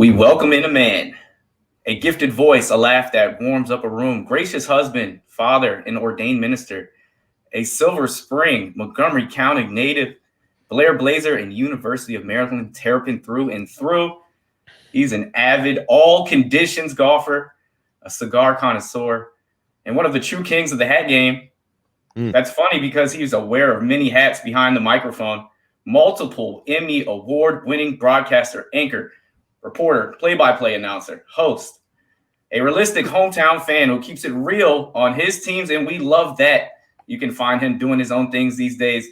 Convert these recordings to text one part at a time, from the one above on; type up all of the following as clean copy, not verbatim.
We welcome in a man, a gifted voice, a laugh that warms up a room, gracious husband, father, and ordained minister, a Silver Spring, Montgomery County native, Blair Blazer, and University of Maryland terrapin through and through. He's an avid all conditions golfer, a cigar connoisseur, and one of the true kings of the hat game. That's funny because he's aware of many hats behind the microphone, multiple Emmy award-winning broadcaster, anchor, reporter, play-by-play announcer, host, a realistic hometown fan who keeps it real on his teams, and we love that. You can find him doing his own things these days,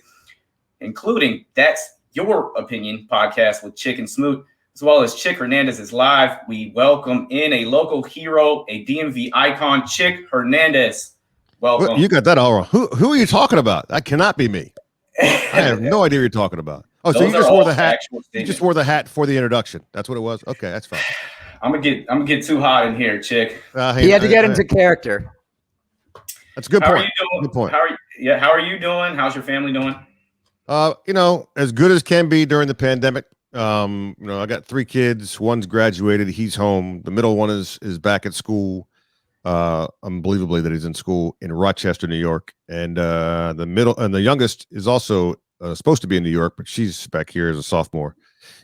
including That's Your Opinion podcast with Chick and Smoot, as well as Chick Hernandez is live. We welcome in a local hero, a DMV icon, Chick Hernandez. Welcome. You got that all wrong. Who are you talking about? That cannot be me. I have no idea what you're talking about. Oh, so you just wore the hat. You just wore the hat for the introduction. That's what it was. Okay, that's fine. I'm gonna get too hot in here, Chick. He had to get into character. That's a good point. How are you doing? Good point. How are you doing? How's your family doing? As good as can be during the pandemic. I got 3 kids. One's graduated. He's home. The middle one is back at school. Unbelievably that he's in school in Rochester, New York, and the youngest is also supposed to be in New York, but she's back here as a sophomore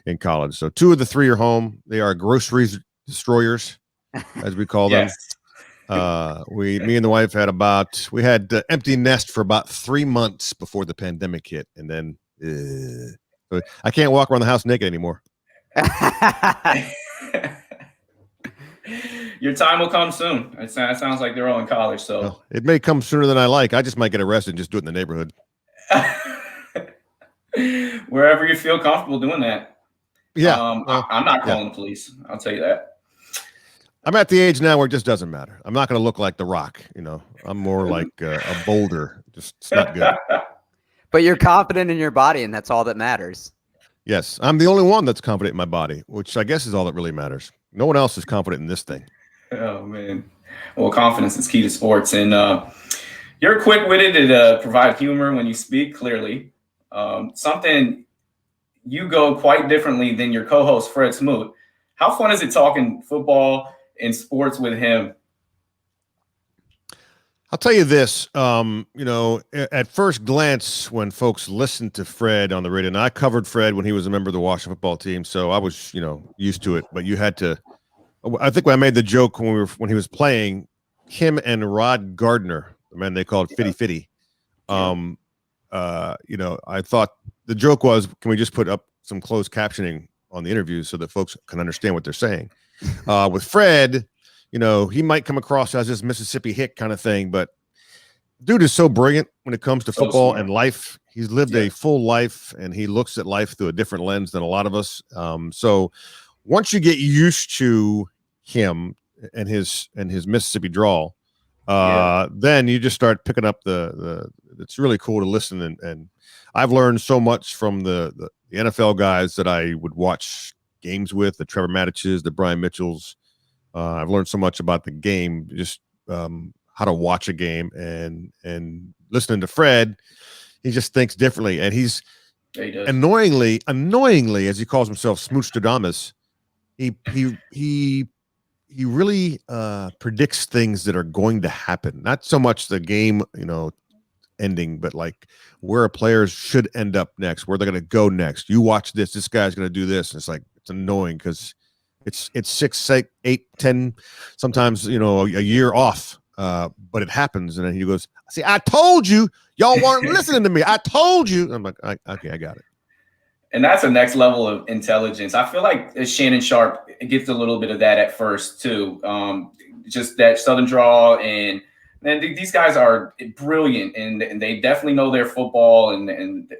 in college. So 2 of the 3 are home. They are groceries destroyers, as we call them. Me and the wife had empty nest for about 3 months before the pandemic hit, and then I can't walk around the house naked anymore. Your time will come soon. It sounds like they're all in college, so well, it may come sooner than I like. I just might get arrested and just do it in the neighborhood. Wherever you feel comfortable doing that. Yeah, I'm not calling the police. I'll tell you that. I'm at the age now where it just doesn't matter. I'm not going to look like The Rock. I'm more like a boulder. Just it's not good. But you're confident in your body, and that's all that matters. Yes, I'm the only one that's confident in my body, which I guess is all that really matters. No one else is confident in this thing. Oh, man. Well, confidence is key to sports. And you're quick-witted to provide humor when you speak, clearly. Something you go quite differently than your co-host, Fred Smoot. How fun is it talking football and sports with him? I'll tell you this, at first glance, when folks listened to Fred on the radio, and I covered Fred when he was a member of the Washington football team, so I was, used to it. But you had to. I think I made the joke when he was playing, him and Rod Gardner, the man they called Fitty Fitty. I thought the joke was, can we just put up some closed captioning on the interviews so that folks can understand what they're saying? With Fred, he might come across as this Mississippi hick kind of thing, but dude is so brilliant when it comes to football and life. He's lived a full life, and he looks at life through a different lens than a lot of us. So once you get used to him and his Mississippi drawl, then you just start picking up it's really cool to listen. And I've learned so much from the NFL guys that I would watch games with, the Trevor Mattiches, the Brian Mitchells. I've learned so much about the game, just how to watch a game, and listening to Fred, he just thinks differently, and he annoyingly, as he calls himself, Smoochstradamus, he really predicts things that are going to happen. Not so much the game, ending, but like where players should end up next, where they're going to go next. You watch this. This guy's going to do this. And it's like, it's annoying because it's 6, 8, 10, sometimes, a year off. But it happens. And then he goes, see, I told you, y'all weren't listening to me. I told you. I'm like, okay, I got it. And that's a next level of intelligence. I feel like Shannon Sharp gets a little bit of that at first too. Just that Southern draw, and these guys are brilliant, and they definitely know their football. And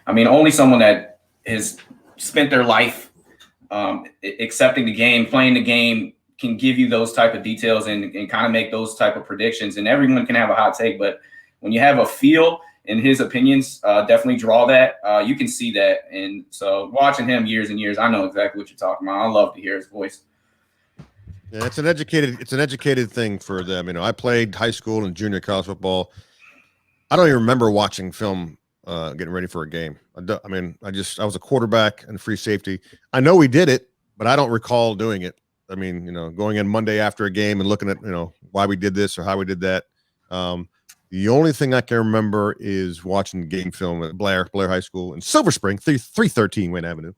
I mean, only someone that has spent their life accepting the game, playing the game, can give you those type of details and kind of make those type of predictions. And everyone can have a hot take, but when you have a feel, and his opinions definitely draw that. You can see that. And so watching him years and years, I know exactly what you're talking about. I love to hear his voice. Yeah, it's an educated thing for them. I played high school and junior college football. I don't even remember watching film getting ready for a game. I was a quarterback and free safety. I know we did it, but I don't recall doing it. I mean, going in Monday after a game and looking at, why we did this or how we did that. The only thing I can remember is watching the game film at Blair High School in Silver Spring, 313 Wayne Avenue.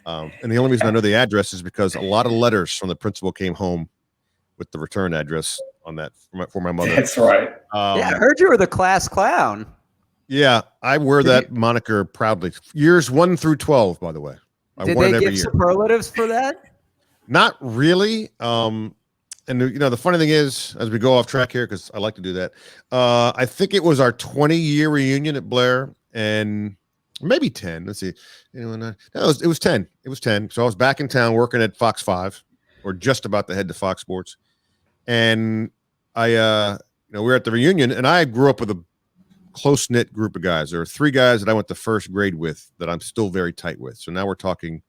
And the only reason I know the address is because a lot of letters from the principal came home with the return address on that for my mother. That's right. Yeah, I heard you were the class clown. Yeah, I wear that moniker proudly. Years 1 through 12, by the way. Did they give superlatives for that? Not really. And the funny thing is, as we go off track here, because I like to do that, I think it was our 20-year reunion at Blair, and maybe 10. Let's see. No, it was 10. It was 10. So I was back in town working at Fox 5, or just about to head to Fox Sports. And we were at the reunion, and I grew up with a close-knit group of guys. There were 3 guys that I went to first grade with that I'm still very tight with. So now we're talking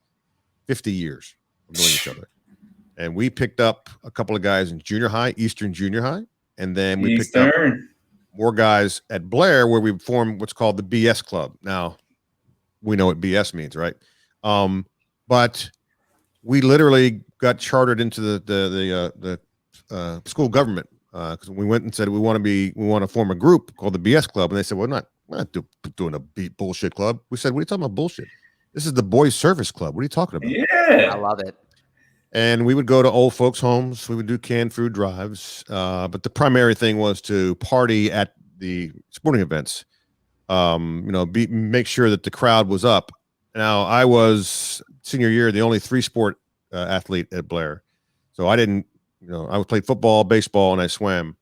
50 years of knowing each other. And we picked up a couple of guys in junior high, Eastern Junior High. And then we picked up more guys at Blair, where we formed what's called the BS Club. Now, we know what BS means, right? But we literally got chartered into the school government because we went and said we want to form a group called the BS Club, and they said, "Well, we're not doing a bullshit club." We said, "What are you talking about bullshit? This is the Boys Service Club. What are you talking about?" Yeah, I love it. And we would go to old folks' homes. We would do canned food drives, but the primary thing was to party at the sporting events. Make sure that the crowd was up. Now, I was senior year the only 3-sport athlete at Blair, so I didn't. I played football, baseball, and I swam.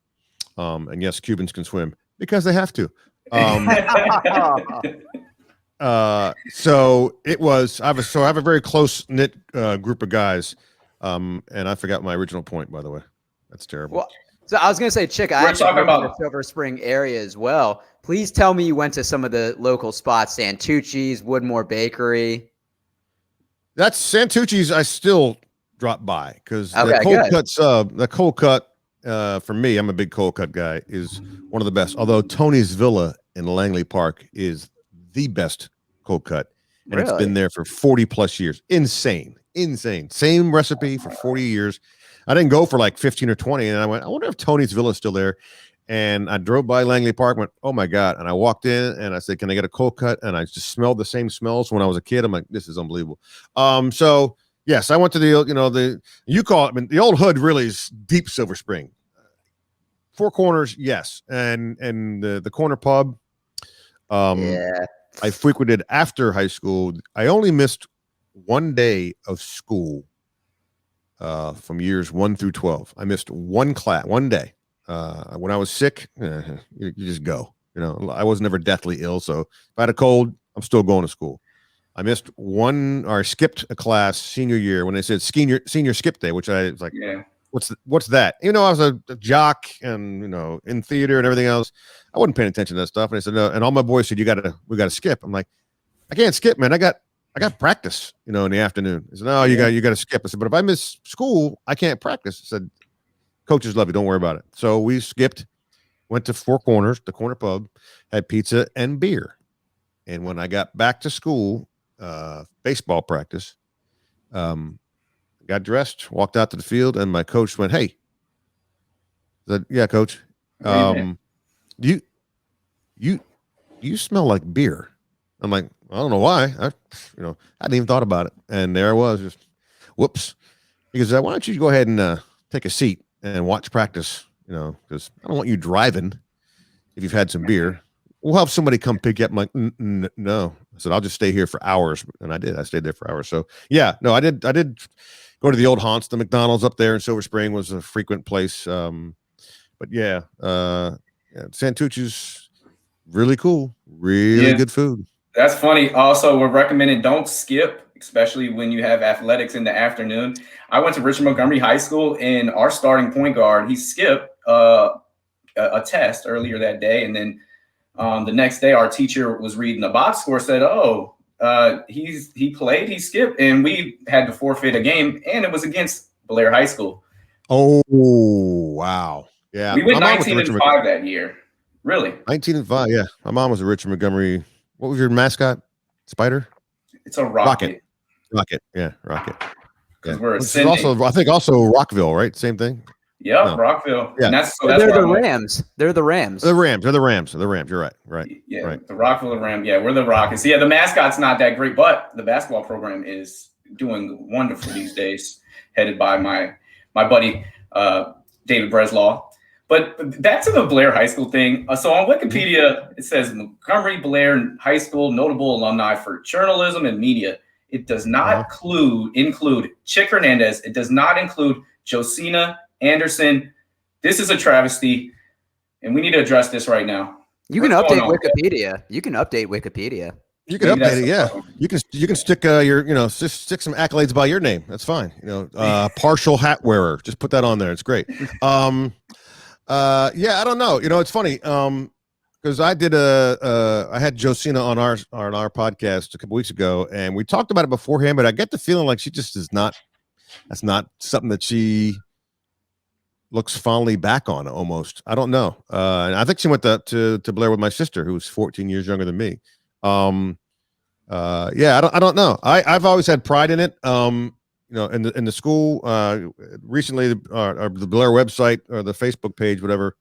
And yes, Cubans can swim because they have to. So it was. I have a very close knit group of guys. And I forgot my original point, by the way. That's terrible. Well, so I was going to say, Chick, I actually went to the Silver Spring area as well. Please tell me you went to some of the local spots, Santucci's, Woodmore Bakery. That's Santucci's. I still drop by because the cold cut for me, I'm a big cold cut guy, is one of the best. Although Tony's Villa in Langley Park is the best cold cut. And It's been there for 40 plus years. Insane. Same recipe for 40 years. I didn't go for like 15 or 20. And I went, I wonder if Tony's Villa is still there. And I drove by Langley Park, went, oh my God. And I walked in and I said, can I get a cold cut? And I just smelled the same smells when I was a kid. I'm like, this is unbelievable. So yes, I went to the old hood really is deep Silver Spring. Four Corners. Yes. And the corner pub. I frequented after high school. I only missed one day of school from years 1 through 12. I missed one day. When I was sick, you just go. I was never deathly ill, so if I had a cold, I'm still going to school. I missed skipped a class senior year when they said senior skip day, which I was like, what's that? I was a jock and in theater and everything else. I wasn't paying attention to that stuff. And they said no, and all my boys said we got to skip. I'm like, I can't skip, man. I got practice, in the afternoon. He said, no, you got to skip. I said, but if I miss school, I can't practice. I said, coaches love you. Don't worry about it. So we skipped, went to Four Corners, the corner pub, had pizza and beer. And when I got back to school, baseball practice, got dressed, walked out to the field, and my coach went, hey. I said, yeah, coach. Do you smell like beer? I'm like, I don't know why. I hadn't even thought about it. And there I was, just whoops. He goes, why don't you go ahead and take a seat and watch practice, because I don't want you driving if you've had some beer. We'll have somebody come pick you up. I'm like, no. I said, I'll just stay here for hours. And I did. I stayed there for hours. So yeah, no, I did go to the old haunts. The McDonald's up there in Silver Spring was a frequent place. But yeah, Santucci's really cool. Really good food. That's funny. Also, we're recommending don't skip, especially when you have athletics in the afternoon. I went to Richard Montgomery High School, and our starting point guard, he skipped a test earlier that day. And then the next day, our teacher was reading the box score, said, he skipped, and we had to forfeit a game, and it was against Blair High School. Oh, wow. Yeah. We went 19-5 that year. Really? 19-5, yeah. My mom was a Richard Montgomery. What was your mascot? Spider? It's a rocket. Rocket. Yeah, rocket. because we're Which is ascending. also, I think, also Rockville, right? Same thing. Yep, No. Rockville. Yeah. And that's They're the Rams. They're the Rams. They're the Rams. You're right. Right. Yeah, right. The Rockville Rams. Yeah, we're the Rockets. Yeah, the mascot's not that great, but the basketball program is doing wonderful these days, headed by my buddy David Breslaw. But back to the Blair High School thing. So on Wikipedia, it says Montgomery Blair High School notable alumni for journalism and media. It does not include Chick Hernandez. It does not include Josina Anderson. This is a travesty, and we need to address this right now. You can update Wikipedia. You can update Wikipedia. You can update it, yeah. You can stick your stick some accolades by your name. That's fine. Partial hat wearer. Just put that on there. It's great. I don't know. It's funny. Because I did I had Josina on our podcast a couple weeks ago, and we talked about it beforehand, but I get the feeling like she just is not. That's not something that she looks fondly back on. Almost, I don't know. And I think she went to Blair with my sister, who's 14 years younger than me. I don't know. I've always had pride in it. In the school. Recently, the Blair website or the Facebook page, whatever.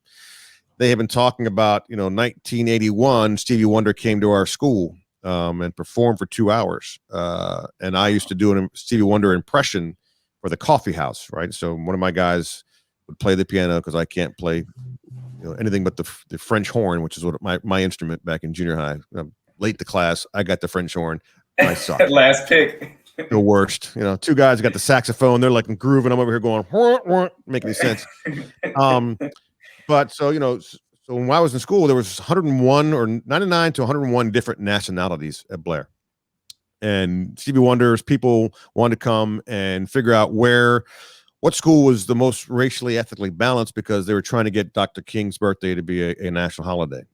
They have been talking about, 1981, Stevie Wonder came to our school and performed for 2 hours. And I used to do a Stevie Wonder impression for the coffee house, right? So one of my guys would play the piano because I can't play anything but the French horn, which is what my instrument back in junior high. I'm late to class. I got the French horn. I suck. Last pick. The worst. Two guys got the saxophone. They're like grooving. I'm over here going, make any sense. But so when I was in school, there was 101 or 99 to 101 different nationalities at Blair. And Stevie Wonder's people wanted to come and figure out what school was the most racially, ethically balanced, because they were trying to get Dr. King's birthday to be a national holiday.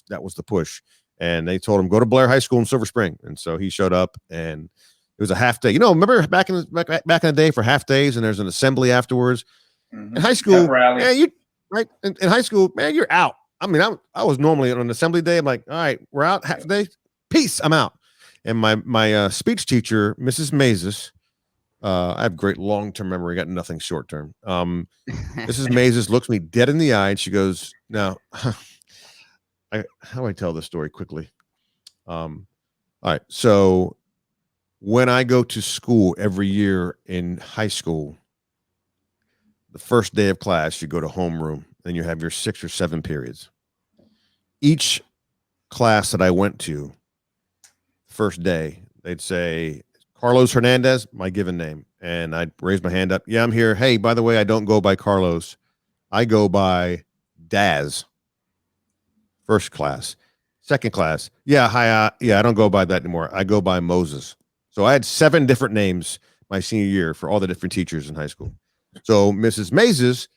That was the push. And they told him, go to Blair High School in Silver Spring. And so he showed up, and it was a half day. Remember back in the day for half days, and there's an assembly afterwards. Mm-hmm. In high school, in high school, man, you're out. I mean, I was normally on an assembly day. I'm like, all right, we're out half a day. Peace, I'm out. And my speech teacher, Mrs. Mazes, I have great long-term memory, got nothing short-term. Mrs. Mazes looks me dead in the eye, and she goes, now, how do I tell this story quickly? All right, so when I go to school every year in high school, the first day of class, you go to homeroom, and you have your 6 or 7 periods. Each class that I went to, first day, they'd say, Carlos Hernandez, my given name. And I'd raise my hand up. Yeah, I'm here. Hey, by the way, I don't go by Carlos. I go by Daz. First class. Second class. Yeah, hi. I don't go by that anymore. I go by Moses. So I had 7 different names my senior year for all the different teachers in high school. So Mrs. Mazes,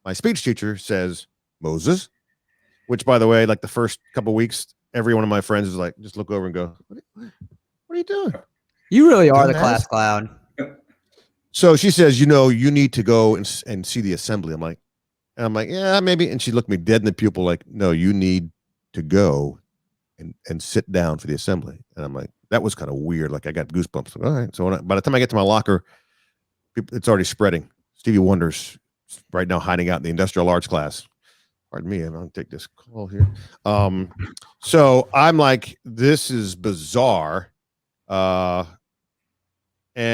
my speech teacher, says, Moses, which, by the way, like the first couple of weeks, every one of my friends is like, just look over and go, what are you doing? You really are the class clown. So she says, you need to go and see the assembly. I'm like, yeah, maybe. And she looked me dead in the pupil like, no, you need to go and sit down for the assembly. And I'm like, that was kind of weird. Like I got goosebumps. Like, all right. So by the time I get to my locker, it's already spreading. Stevie Wonder's right now hiding out in the industrial arts class. Pardon me, I'll take this call here. So I'm like, this is bizarre. And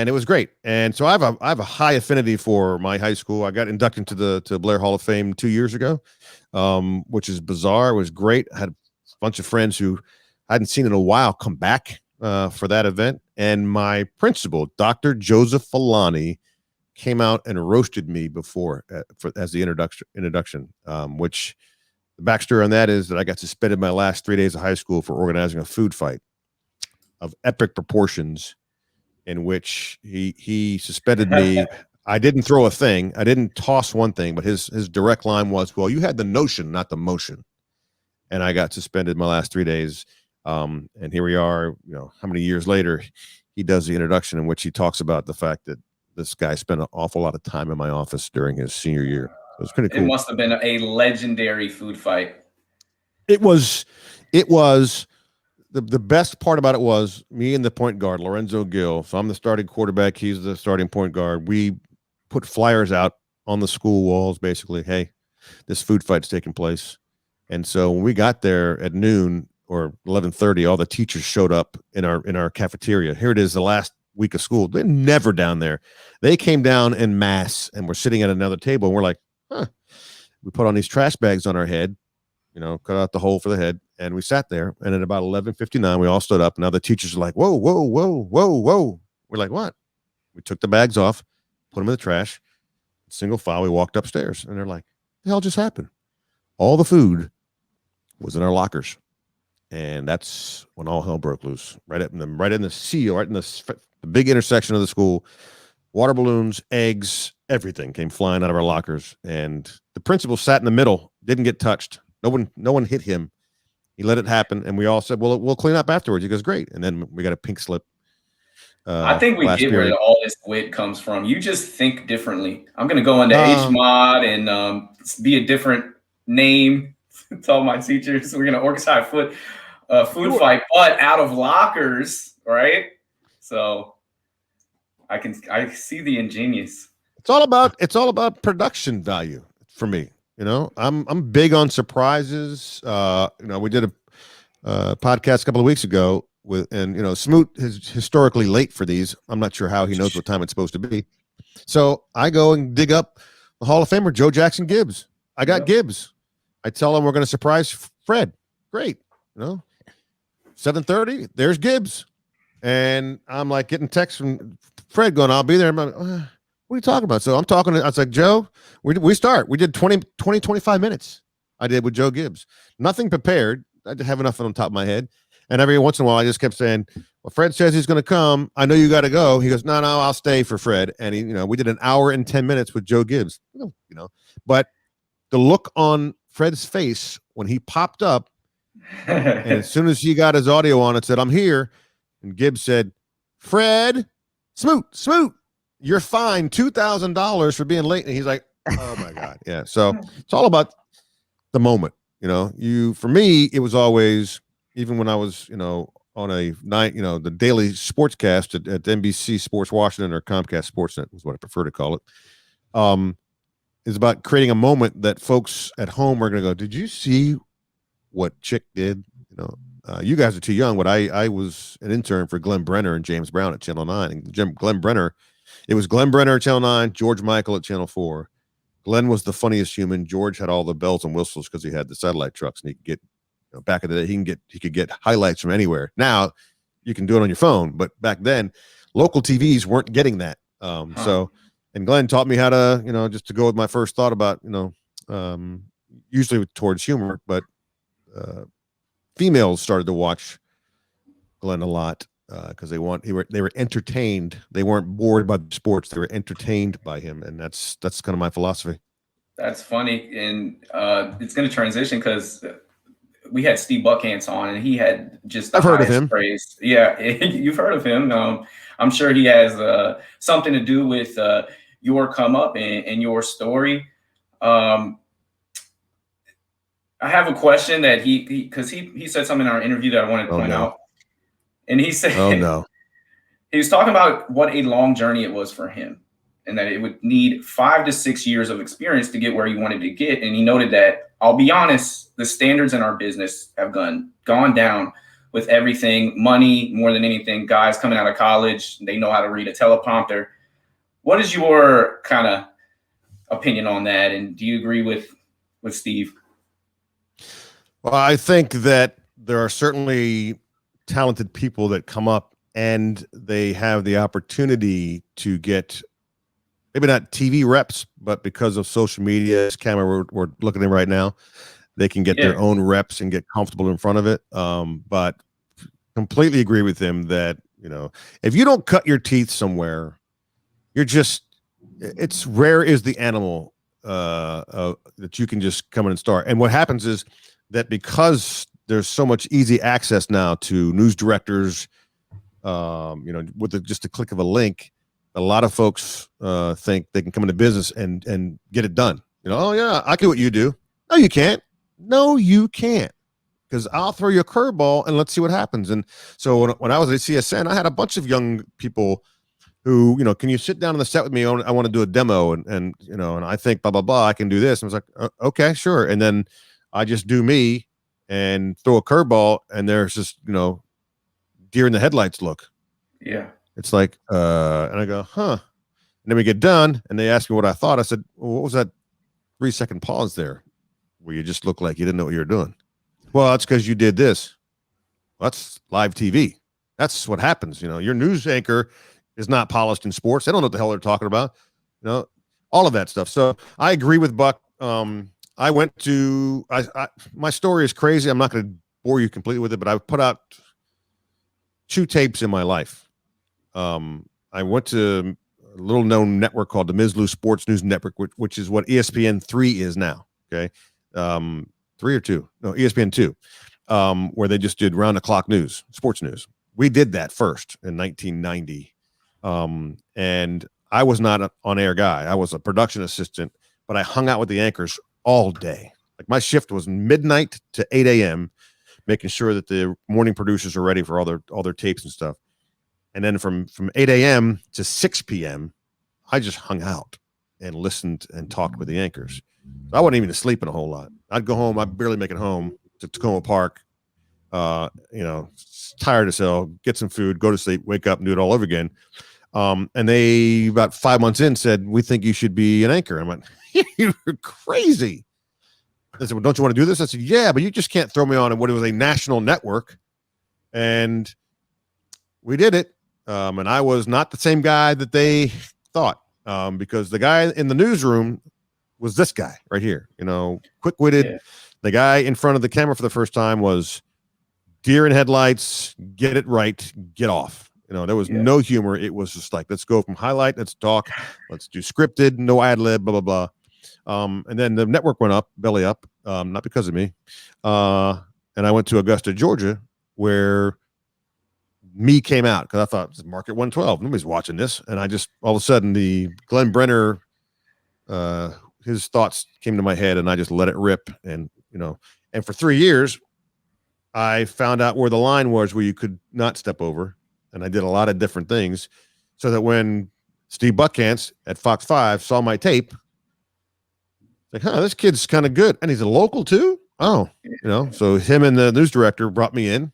it was great. And so I have a high affinity for my high school. I got inducted to Blair Hall of Fame 2 years ago, which is bizarre. It was great. I had a bunch of friends who I hadn't seen in a while come back for that event. And my principal, Dr. Joseph Falani, came out and roasted me before as the introduction, which the backstory on that is that I got suspended my last 3 days of high school for organizing a food fight of epic proportions, in which he suspended me. I didn't throw a thing. I didn't toss one thing, but his direct line was, well, you had the notion, not the motion. And I got suspended my last 3 days. And here we are, how many years later, he does the introduction in which he talks about the fact that this guy spent an awful lot of time in my office during his senior year. It was pretty cool. It must have been a legendary food fight. It was the best part about it was me and the point guard, Lorenzo Gill. So I'm the starting quarterback. He's the starting point guard. We put flyers out on the school walls, basically. Hey, this food fight's taking place. And so when we got there at noon or 11:30, all the teachers showed up in our cafeteria. Here it is, the last week of school. They're never down there. They came down en masse and we're sitting at another table. And we're like, huh. We put on these trash bags on our head, cut out the hole for the head. And we sat there. And at about 11:59, we all stood up. Now the teachers are like, whoa, whoa, whoa, whoa, whoa. We're like, what? We took the bags off, put them in the trash, single file. We walked upstairs and they're like, the hell just happened? All the food was in our lockers. And that's when all hell broke loose. Right in the seal, right in the big intersection of the school. Water balloons, eggs, everything came flying out of our lockers. And the principal sat in the middle, didn't get touched. No one hit him. He let it happen. And we all said, well, we'll clean up afterwards. He goes, great. And then we got a pink slip. I think we get where all this wit comes from. You just think differently. I'm going to go into HMOD and be a different name. Tell my teachers we're going to organize food fight, but out of lockers, right? So I see the ingenious. It's all about production value for me. I'm big on surprises. We did a podcast a couple of weeks ago and Smoot is historically late for these. I'm not sure how he knows what time it's supposed to be. So I go and dig up the Hall of Famer Joe Jackson Gibbs. I got Gibbs. I tell him we're going to surprise Fred. Great. 7:30, there's Gibbs. And I'm like getting texts from Fred going, I'll be there. I'm like, what are you talking about? So I'm talking I was like, Joe, we did 25 minutes. I did with Joe Gibbs. Nothing prepared. I didn't have enough on top of my head. And every once in a while, I just kept saying, well, Fred says he's going to come. I know you got to go. He goes, no, I'll stay for Fred. And he, we did an hour and 10 minutes with Joe Gibbs, but the look on Fred's face when he popped up, and as soon as he got his audio on, it said, I'm here. And Gibbs said, Fred, Smoot, you're fined $2,000 for being late. And he's like, oh my God. Yeah. So it's all about the moment, for me, it was always, even when I was, on a night, the daily sportscast at NBC Sports Washington or Comcast Sportsnet is what I prefer to call it. Is about creating a moment that folks at home are going to go, did you see what Chick did? You guys are too young, but I was an intern for Glenn Brenner and James Brown at Channel 9. And Glenn Brenner, it was Glenn Brenner at Channel 9, George Michael at Channel 4. Glenn was the funniest human. George had all the bells and whistles because he had the satellite trucks, and he could get, back in the day, he could get highlights from anywhere. Now you can do it on your phone, but back then local TVs weren't getting that. And Glenn taught me how to, just to go with my first thought about, usually towards humor, but females started to watch Glenn a lot because they were entertained. They weren't bored by the sports. They were entertained by him. And that's kind of my philosophy. That's funny. And it's going to transition because we had Steve Buckhantz on, and he had just I've heard of him. Praise. Yeah, you've heard of him. I'm sure he has something to do with your come up and your story. I have a question that he said something in our interview that I wanted to point out. And he said, oh no, he was talking about what a long journey it was for him, and that it would need 5 to 6 years of experience to get where he wanted to get. And he noted that, I'll be honest, the standards in our business have gone down with everything, money more than anything. Guys coming out of college, they know how to read a teleprompter. What is your kind of opinion on that? And do you agree with Steve? Well, I think that there are certainly talented people that come up and they have the opportunity to get maybe not TV reps, but because of social media, this camera we're looking at right now, they can get their own reps and get comfortable in front of it. But completely agree with him that, if you don't cut your teeth somewhere, it's rare is the animal that you can just come in and start. And what happens is that because there's so much easy access now to news directors, with just a click of a link, a lot of folks think they can come into business and get it done. Oh yeah, I can do what you do. No, you can't. because I'll throw you a curveball and let's see what happens. And so when I was at CSN, I had a bunch of young people who, can you sit down on the set with me? I want to do a demo, and I think blah, blah, blah, I can do this. And I was like, okay, sure. And then I just do me and throw a curveball, and there's just, deer in the headlights look. Yeah. It's like, and I go, huh. And then we get done, and they ask me what I thought. I said, well, what was that 3-second pause there where you just looked like you didn't know what you were doing? Well, that's because you did this. Well, that's live TV. That's what happens. Your news anchor is not polished in sports. They don't know what the hell they're talking about. All of that stuff. So I agree with Buck. I went to, my story is crazy. I'm not going to bore you completely with it, but I've put out 2 tapes in my life. I went to a little known network called the Ms. Lou Sports News Network, which is what ESPN 3 is now. Okay. 3 or 2, no, ESPN 2, where they just did round the clock news, sports news. We did that first in 1990. And I was not an on-air guy. I was a production assistant, but I hung out with the anchors all day. Like my shift was midnight to 8 a.m., making sure that the morning producers are ready for all their tapes and stuff. And then from 8 a.m. to 6 p.m., I just hung out and listened and talked with the anchors. I wasn't even sleeping a whole lot. I'd go home. I'd barely make it home to Tacoma Park, tired as hell, get some food, go to sleep, wake up, and do it all over again. And they, about 5 months in, said, we think you should be an anchor. I went, you're crazy. They said, well, don't you want to do this? I said, yeah, but you just can't throw me on what it was a national network. And we did it. And I was not the same guy that they thought, because the guy in the newsroom was this guy right here, quick-witted. Yeah. The guy in front of the camera for the first time was deer in headlights, get it right, get off. There was no humor. It was just like, let's go from highlight, let's talk, let's do scripted, no ad lib, blah, blah, blah. And then the network went up, belly up, not because of me. And I went to Augusta, Georgia, where me came out because I thought it's market 112. Nobody's watching this. And I just, all of a sudden, the Glenn Brenner, his thoughts came to my head, and I just let it rip. And, and for 3 years, I found out where the line was where you could not step over. And I did a lot of different things so that when Steve Buckhantz at Fox 5 saw my tape, like, this kid's kind of good. And he's a local too. Oh, so him and the news director brought me in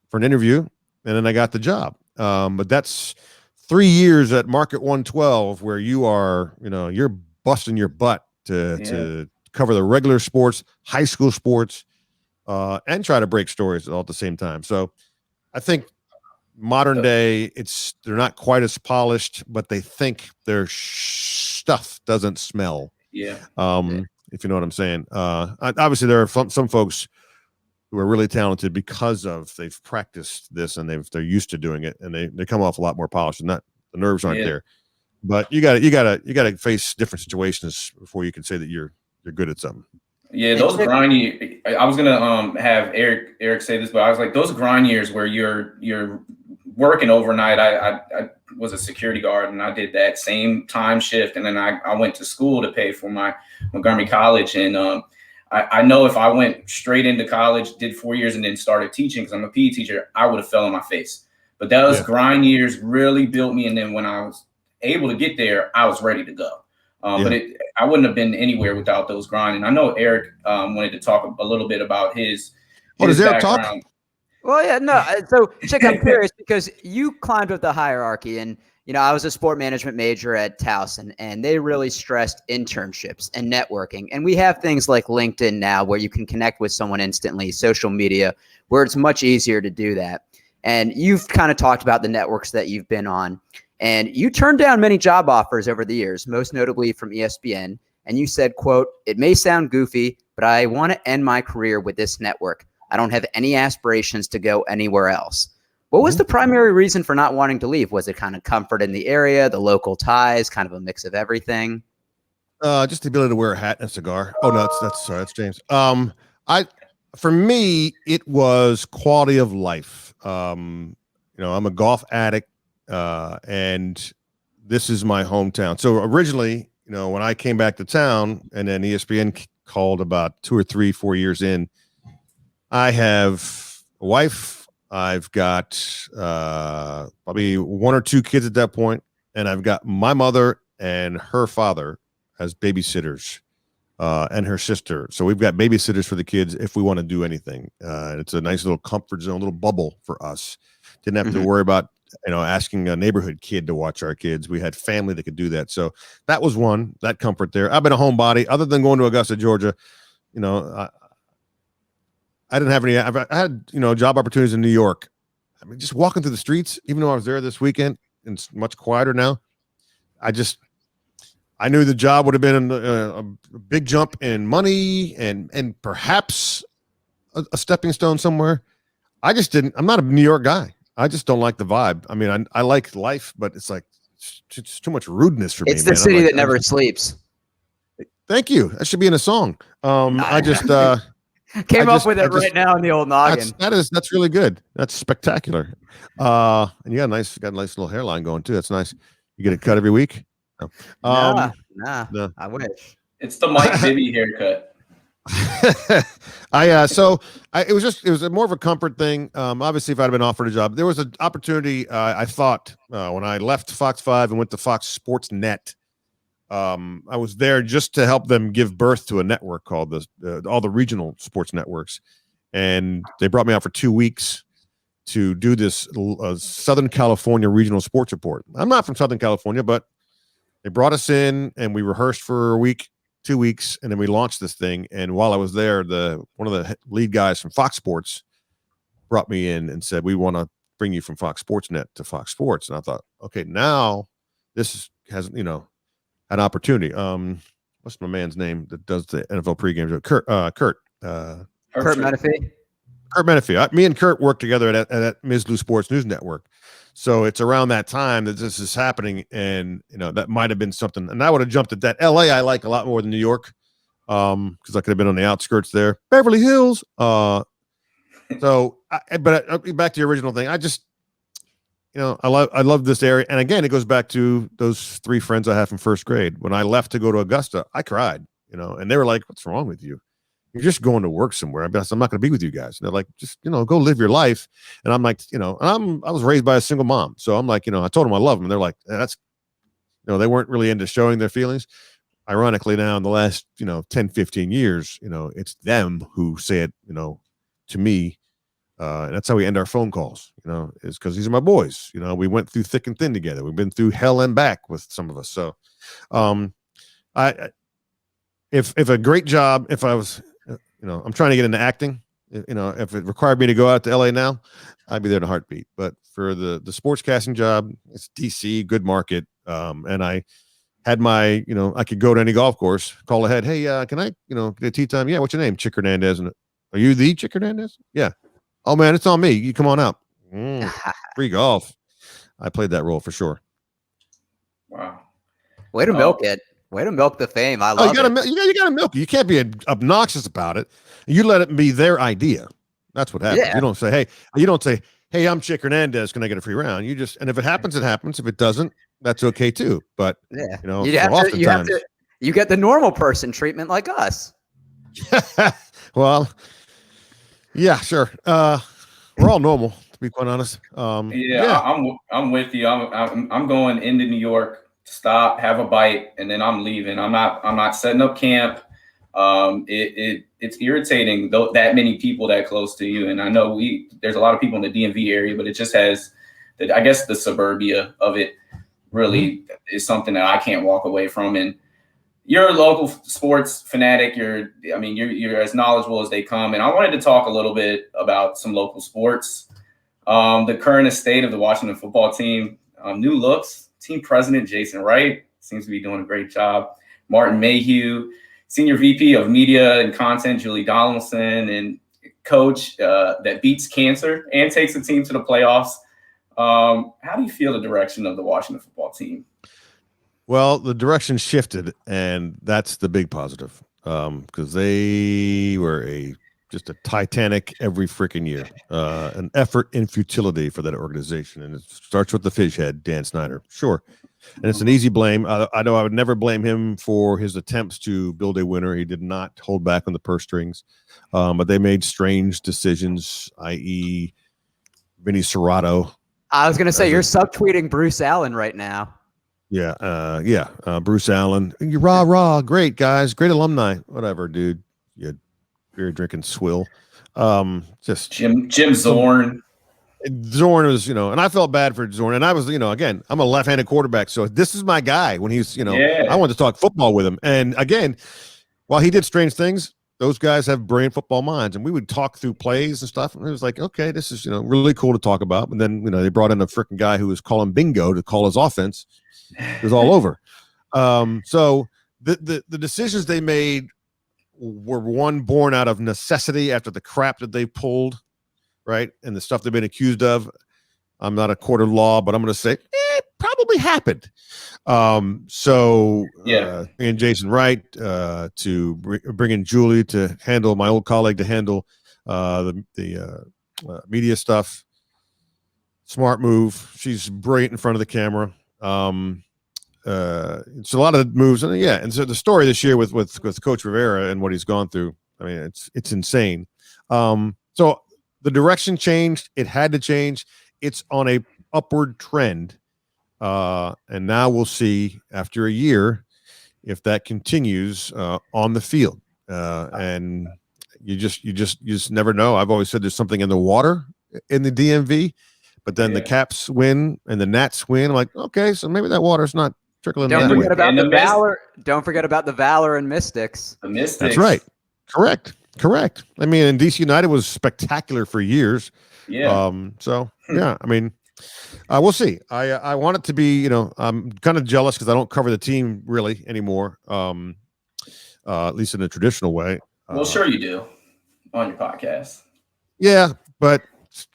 for an interview, and then I got the job. But that's 3 years at market 112 where you are, you're busting your butt to cover the regular sports, high school sports, and try to break stories all at the same time. So I think modern day, they're not quite as polished, but they think their stuff doesn't smell. Yeah. If you know what I'm saying. Obviously, there are some folks who are really talented because they've practiced this and they're used to doing it, and they come off a lot more polished, and the nerves aren't there. But you got to face different situations before you can say that you're good at something. Yeah, those grind years. I was gonna have Eric say this, but I was like, those grind years where you're working overnight. I was a security guard, and I did that same time shift, and then I went to school to pay for my Montgomery College, and I know if I went straight into college, did 4 years, and then started teaching because I'm a PE teacher, I would have fell on my face. But those grind years really built me, and then when I was able to get there, I was ready to go. But I wouldn't have been anywhere without those grinding. I know Eric wanted to talk a little bit about his does Eric background. Talk? Well, yeah, no. So, Chick, I'm curious because you climbed up the hierarchy, and I was a sport management major at Towson, and they really stressed internships and networking. And we have things like LinkedIn now where you can connect with someone instantly, social media, where it's much easier to do that. And you've kind of talked about the networks that you've been on. And you turned down many job offers over the years, most notably from ESPN. And you said, quote, "It may sound goofy, but I want to end my career with this network. I don't have any aspirations to go anywhere else." What was the primary reason for not wanting to leave? Was it kind of comfort in the area, the local ties, kind of a mix of everything? Just the ability to wear a hat and a cigar. Oh no, that's James. For me, it was quality of life. I'm a golf addict. And this is my hometown. So originally, when I came back to town, and then ESPN called about 2 or 3, 4 years in, I have a wife. I've got probably 1 or 2 kids at that point, and I've got my mother and her father as babysitters, and her sister. So we've got babysitters for the kids if we want to do anything. It's a nice little comfort zone, little bubble for us. Didn't have to worry about asking a neighborhood kid to watch our kids. We had family that could do that. So that was that comfort there. I've been a homebody other than going to Augusta, Georgia. I didn't have any. I had job opportunities in New York. I mean, just walking through the streets, even though I was there this weekend, and it's much quieter now. I knew the job would have been a big jump in money and perhaps a stepping stone somewhere. I just didn't. I'm not a New York guy. I just don't like the vibe. I mean, I like life, but it's like it's too much rudeness for me. It's the city that never sleeps. Thank you. That should be in a song. I just came up with it right now in the old noggin. That's really good. That's spectacular. And you got a nice little hairline going too. That's nice. You get a cut every week? No. No. I wish. It's the Mike Bibby haircut. It was more of a comfort thing. Obviously, if I'd been offered a job, there was an opportunity. I thought when I left Fox 5 and went to Fox Sports Net, I was there just to help them give birth to a network called all the regional sports networks, and they brought me out for 2 weeks to do this Southern California regional sports report. I'm not from Southern California, but they brought us in and we rehearsed for a week. 2 weeks, and then we launched this thing. And while I was there, one of the lead guys from Fox Sports brought me in and said, "We want to bring you from Fox Sports Net to Fox Sports." And I thought, okay, now this has an opportunity. What's my man's name that does the NFL pregame? Kurt Menefee. Kurt Menefee. Me and Kurt worked together at Ms. Lou Sports News Network. So it's around that time that this is happening, and that might have been something. And I would have jumped at that. LA I like a lot more than New York, because I could have been on the outskirts there. Beverly Hills. But back to the original thing. I just, I love this area, and again, it goes back to those 3 friends I have from first grade. When I left to go to Augusta, I cried. And they were like, "What's wrong with you? You're just going to work somewhere. I'm not going to be with you guys." And they're like, "Just, go live your life." And I'm like, I was raised by a single mom. So I'm like, I told them I love them. And they're like, that's, they weren't really into showing their feelings. Ironically, now in the last, 10, 15 years, it's them who say it, to me. And that's how we end our phone calls, is because these are my boys. We went through thick and thin together. We've been through hell and back with some of us. So, if a great job, if I was, I'm trying to get into acting. If it required me to go out to LA now, I'd be there in a heartbeat. But for the sports casting job, it's DC, good market. And I had my, I could go to any golf course, call ahead. "Hey, can I, get a tee time?" "Yeah, what's your name?" "Chick Hernandez." "And are you the Chick Hernandez?" "Yeah." "Oh man, it's on me. You come on out." Free golf. I played that role for sure. Wow. Way to milk it. Way to milk the fame. I love it. You gotta milk it. You can't be obnoxious about it. You let it be their idea. That's what happens. Yeah. You don't say, "Hey, I'm Chick Hernandez. Can I get a free round?" You just, and if it happens, it happens. If it doesn't, that's okay too. But you get the normal person treatment like us. Well, yeah, sure. We're all normal, to be quite honest. I'm with you. I'm going into New York. Stop, have a bite, and then I'm leaving. I'm not setting up camp. It's irritating that many people that close to you. And I know there's a lot of people in the DMV area, but it just has I guess the suburbia of it really is something that I can't walk away from. And you're a local sports fanatic. You're as knowledgeable as they come. And I wanted to talk a little bit about some local sports. The current estate of the Washington football team, new looks. Team president Jason Wright seems to be doing a great job. Martin Mayhew, senior VP of media and content Julie Donaldson, and coach that beats cancer and takes the team to the playoffs. How do you feel the direction of the Washington football team? Well, the direction shifted, and that's the big positive, because they were just a Titanic every freaking year, an effort in futility for that organization. And it starts with the fish head, Dan Snyder. Sure. And it's an easy blame. I know I would never blame him for his attempts to build a winner. He did not hold back on the purse strings, but they made strange decisions, i.e. Vinny Serrato. I was going to say, you're subtweeting Bruce Allen right now. Yeah. Bruce Allen. Rah, great guys, great alumni. Whatever, dude. You beer drinking swill. Just Jim Zorn. Zorn was, and I felt bad for Zorn. And I was, again, I'm a left-handed quarterback. So this is my guy when he's, I wanted to talk football with him. And again, while he did strange things, those guys have brilliant football minds. And we would talk through plays and stuff. And it was like, okay, this is, really cool to talk about. And then, they brought in a freaking guy who was calling bingo to call his offense. It was all over. So the decisions they made were one born out of necessity after the crap that they pulled, right? And the stuff they've been accused of. I'm not a court of law, but I'm going to say it probably happened. And Jason Wright to bring in Julie to handle my old colleague to handle the media stuff. Smart move. She's brilliant in front of the camera. It's a lot of moves, and so the story this year with Coach Rivera and what he's gone through, I mean, it's insane. So the direction changed. It had to change. It's on a upward trend, and now we'll see after a year if that continues on the field. And you just never know. I've always said there's something in the water in the DMV, but then the Caps win and the Nats win. I'm like, okay, so maybe that water's not trickling. Don't forget about the Valor. Don't forget about the Valor and Mystics. The Mystics. That's right. Correct. I mean, and DC United was spectacular for years. Yeah. I mean, we'll see. I want it to be, I'm kind of jealous because I don't cover the team really anymore. At least in a traditional way. Well, sure you do on your podcast. Yeah, but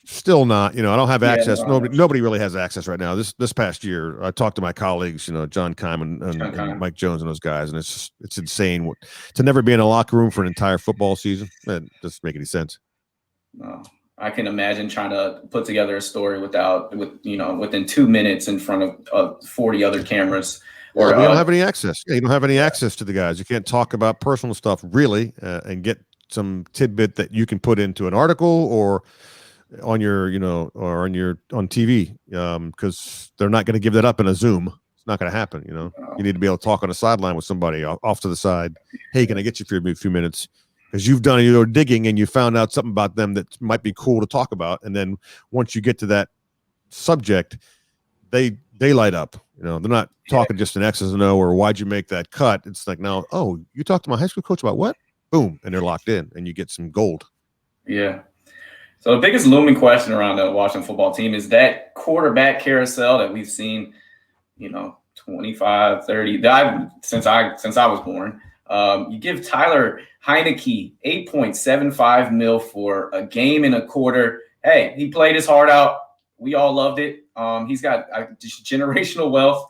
still not. I don't have access. Nobody really has access right now. This past year, I talked to my colleagues, John Kyman and Mike Jones and those guys, and it's insane to never be in a locker room for an entire football season. That doesn't make any sense. No, I can imagine trying to put together a story within 2 minutes in front of 40 other cameras. Or you don't have any access. Yeah, you don't have any access to the guys. You can't talk about personal stuff really, and get some tidbit that you can put into an article or on your, or on TV, because they're not going to give that up in a Zoom. It's not going to happen. You need to be able to talk on the sideline with somebody off to the side. Hey, can I get you for a few minutes? Because you've done your digging and you found out something about them that might be cool to talk about. And then once you get to that subject, they light up. They're not talking just an X's and O or why'd you make that cut. It's like, now, oh, you talked to my high school coach about what? Boom, and they're locked in, and you get some gold. Yeah. So the biggest looming question around the Washington football team is that quarterback carousel that we've seen, 25, 30, since I was born. You give Tyler Heineke $8.75 million for a game and a quarter. Hey, he played his heart out. We all loved it. He's got just generational wealth.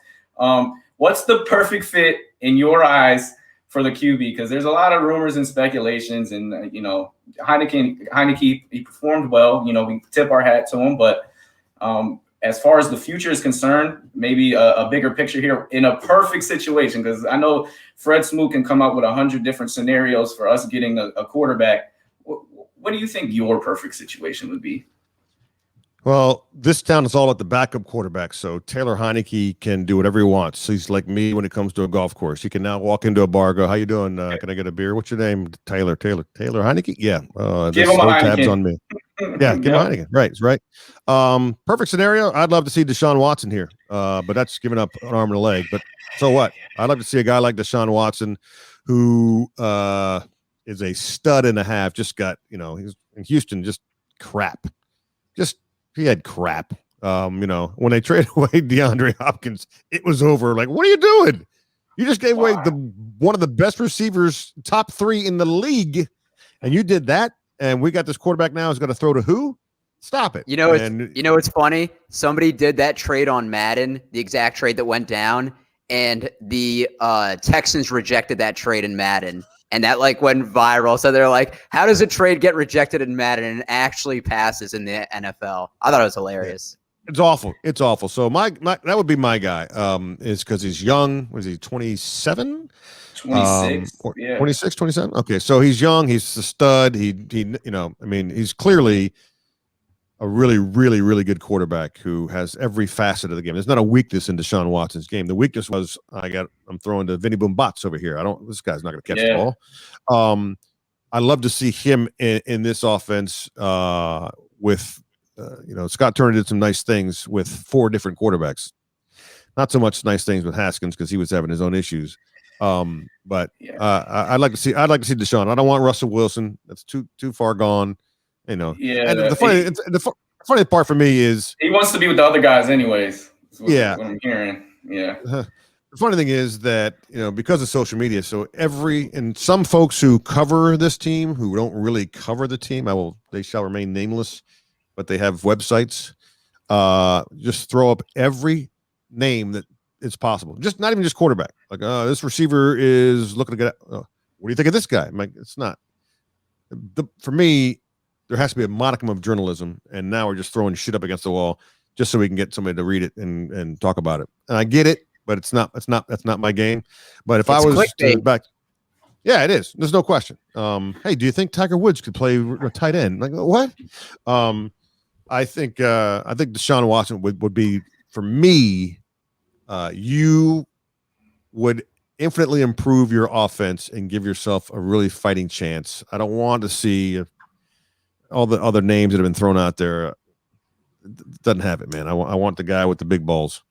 What's the perfect fit in your eyes for the QB? Because there's a lot of rumors and speculations, and Heineke, he performed well. We tip our hat to him, but as far as the future is concerned, maybe a bigger picture here in a perfect situation, because I know Fred Smoot can come up with 100 different scenarios for us getting a quarterback. What do you think your perfect situation would be? Well, this town is all about the backup quarterback, so Taylor Heineke can do whatever he wants. He's like me when it comes to a golf course. He can now walk into a bar, go, "How you doing? Can I get a beer? What's your name?" Taylor Heineke. Yeah, give him a Heineken. Tabs on me. Yeah, give him a Heineken. Right. Perfect scenario. I'd love to see Deshaun Watson here, but that's giving up an arm and a leg. But so what? I'd love to see a guy like Deshaun Watson, who is a stud and a half. Just got, he's in Houston, just crap. He had crap. When they traded away DeAndre Hopkins, it was over. Like, what are you doing? You just gave away one of the best receivers, top 3 in the league, and you did that. And we got this quarterback now who's going to throw to who? Stop it. It's funny. Somebody did that trade on Madden, the exact trade that went down, and the Texans rejected that trade in Madden. And that went viral. So they're like, how does a trade get rejected in Madden and actually passes in the NFL? I thought it was hilarious. It's awful. It's awful. So my that would be my guy. Is because he's young. Was he 27? 26. Yeah. 26, 27. Okay, so he's young. He's a stud. He I mean, he's clearly a really, really, really good quarterback who has every facet of the game. There's not a weakness in Deshaun Watson's game. The weakness was I'm throwing to Vinny Boom Bots over here. This guy's not going to catch the ball. I love to see him in this offense with. Scott Turner did some nice things with 4 different quarterbacks. Not so much nice things with Haskins because he was having his own issues. But I'd like to see Deshaun. I don't want Russell Wilson. That's too far gone. Yeah. And the funny part for me is he wants to be with the other guys, anyways. What I'm hearing. Yeah. The funny thing is that because of social media, so and some folks who cover this team who don't really cover the team, they shall remain nameless. But they have websites. Just throw up every name that is possible. Not even just quarterback. Like, this receiver is looking to get. What do you think of this guy? I'm like, it's not. For me, there has to be a modicum of journalism, and now we're just throwing shit up against the wall just so we can get somebody to read it and talk about it. And I get it, but that's not my game. But if I was back. Yeah, it is. There's no question. Hey, do you think Tiger Woods could play tight end? Like, what? I think Deshaun Watson would be, for me, you would infinitely improve your offense and give yourself a really fighting chance. I don't want to see all the other names that have been thrown out there. It doesn't have it, man. I want the guy with the big balls.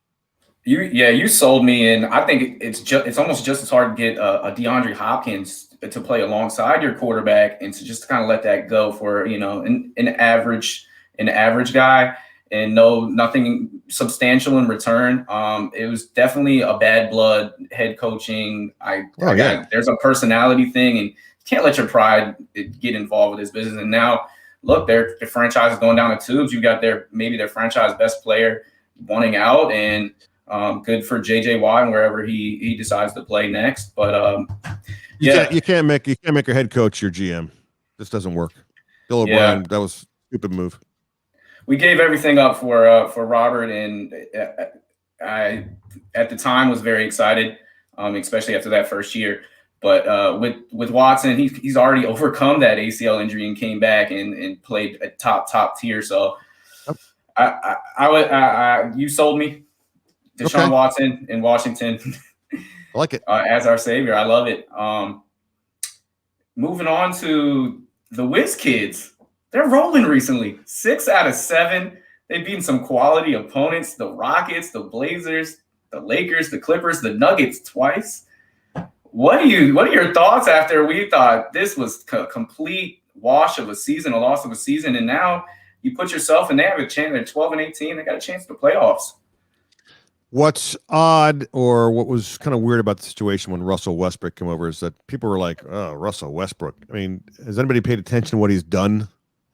You sold me, and I think it's almost just as hard to get a DeAndre Hopkins to play alongside your quarterback, and to just kind of let that go for an average guy and nothing substantial in return. It was definitely a bad blood head coaching. There's a personality thing, and you can't let your pride get involved with this business. And now, look, their franchise is going down the tubes. You got maybe their franchise best player wanting out, and good for JJ Watt and wherever he decides to play next. But you can't make your head coach your GM. This doesn't work. Bill O'Brien, that was a stupid move. We gave everything up for Robert, and I at the time was very excited, especially after that first year. But with Watson, he's already overcome that ACL injury and came back and played a top tier. So you sold me. Deshaun Watson in Washington. I like it. As our savior. I love it. Moving on to the Wiz kids. They're rolling recently. 6 out of 7. They've beaten some quality opponents. The Rockets, the Blazers, the Lakers, the Clippers, the Nuggets twice. What are your thoughts after we thought this was a complete wash of a season, a loss of a season, and now you put yourself and they have a chance. They're 12-18. They got a chance to playoffs. What's odd, or what was kind of weird about the situation when Russell Westbrook came over, is that people were like, "Oh, Russell Westbrook." I mean, has anybody paid attention to what he's done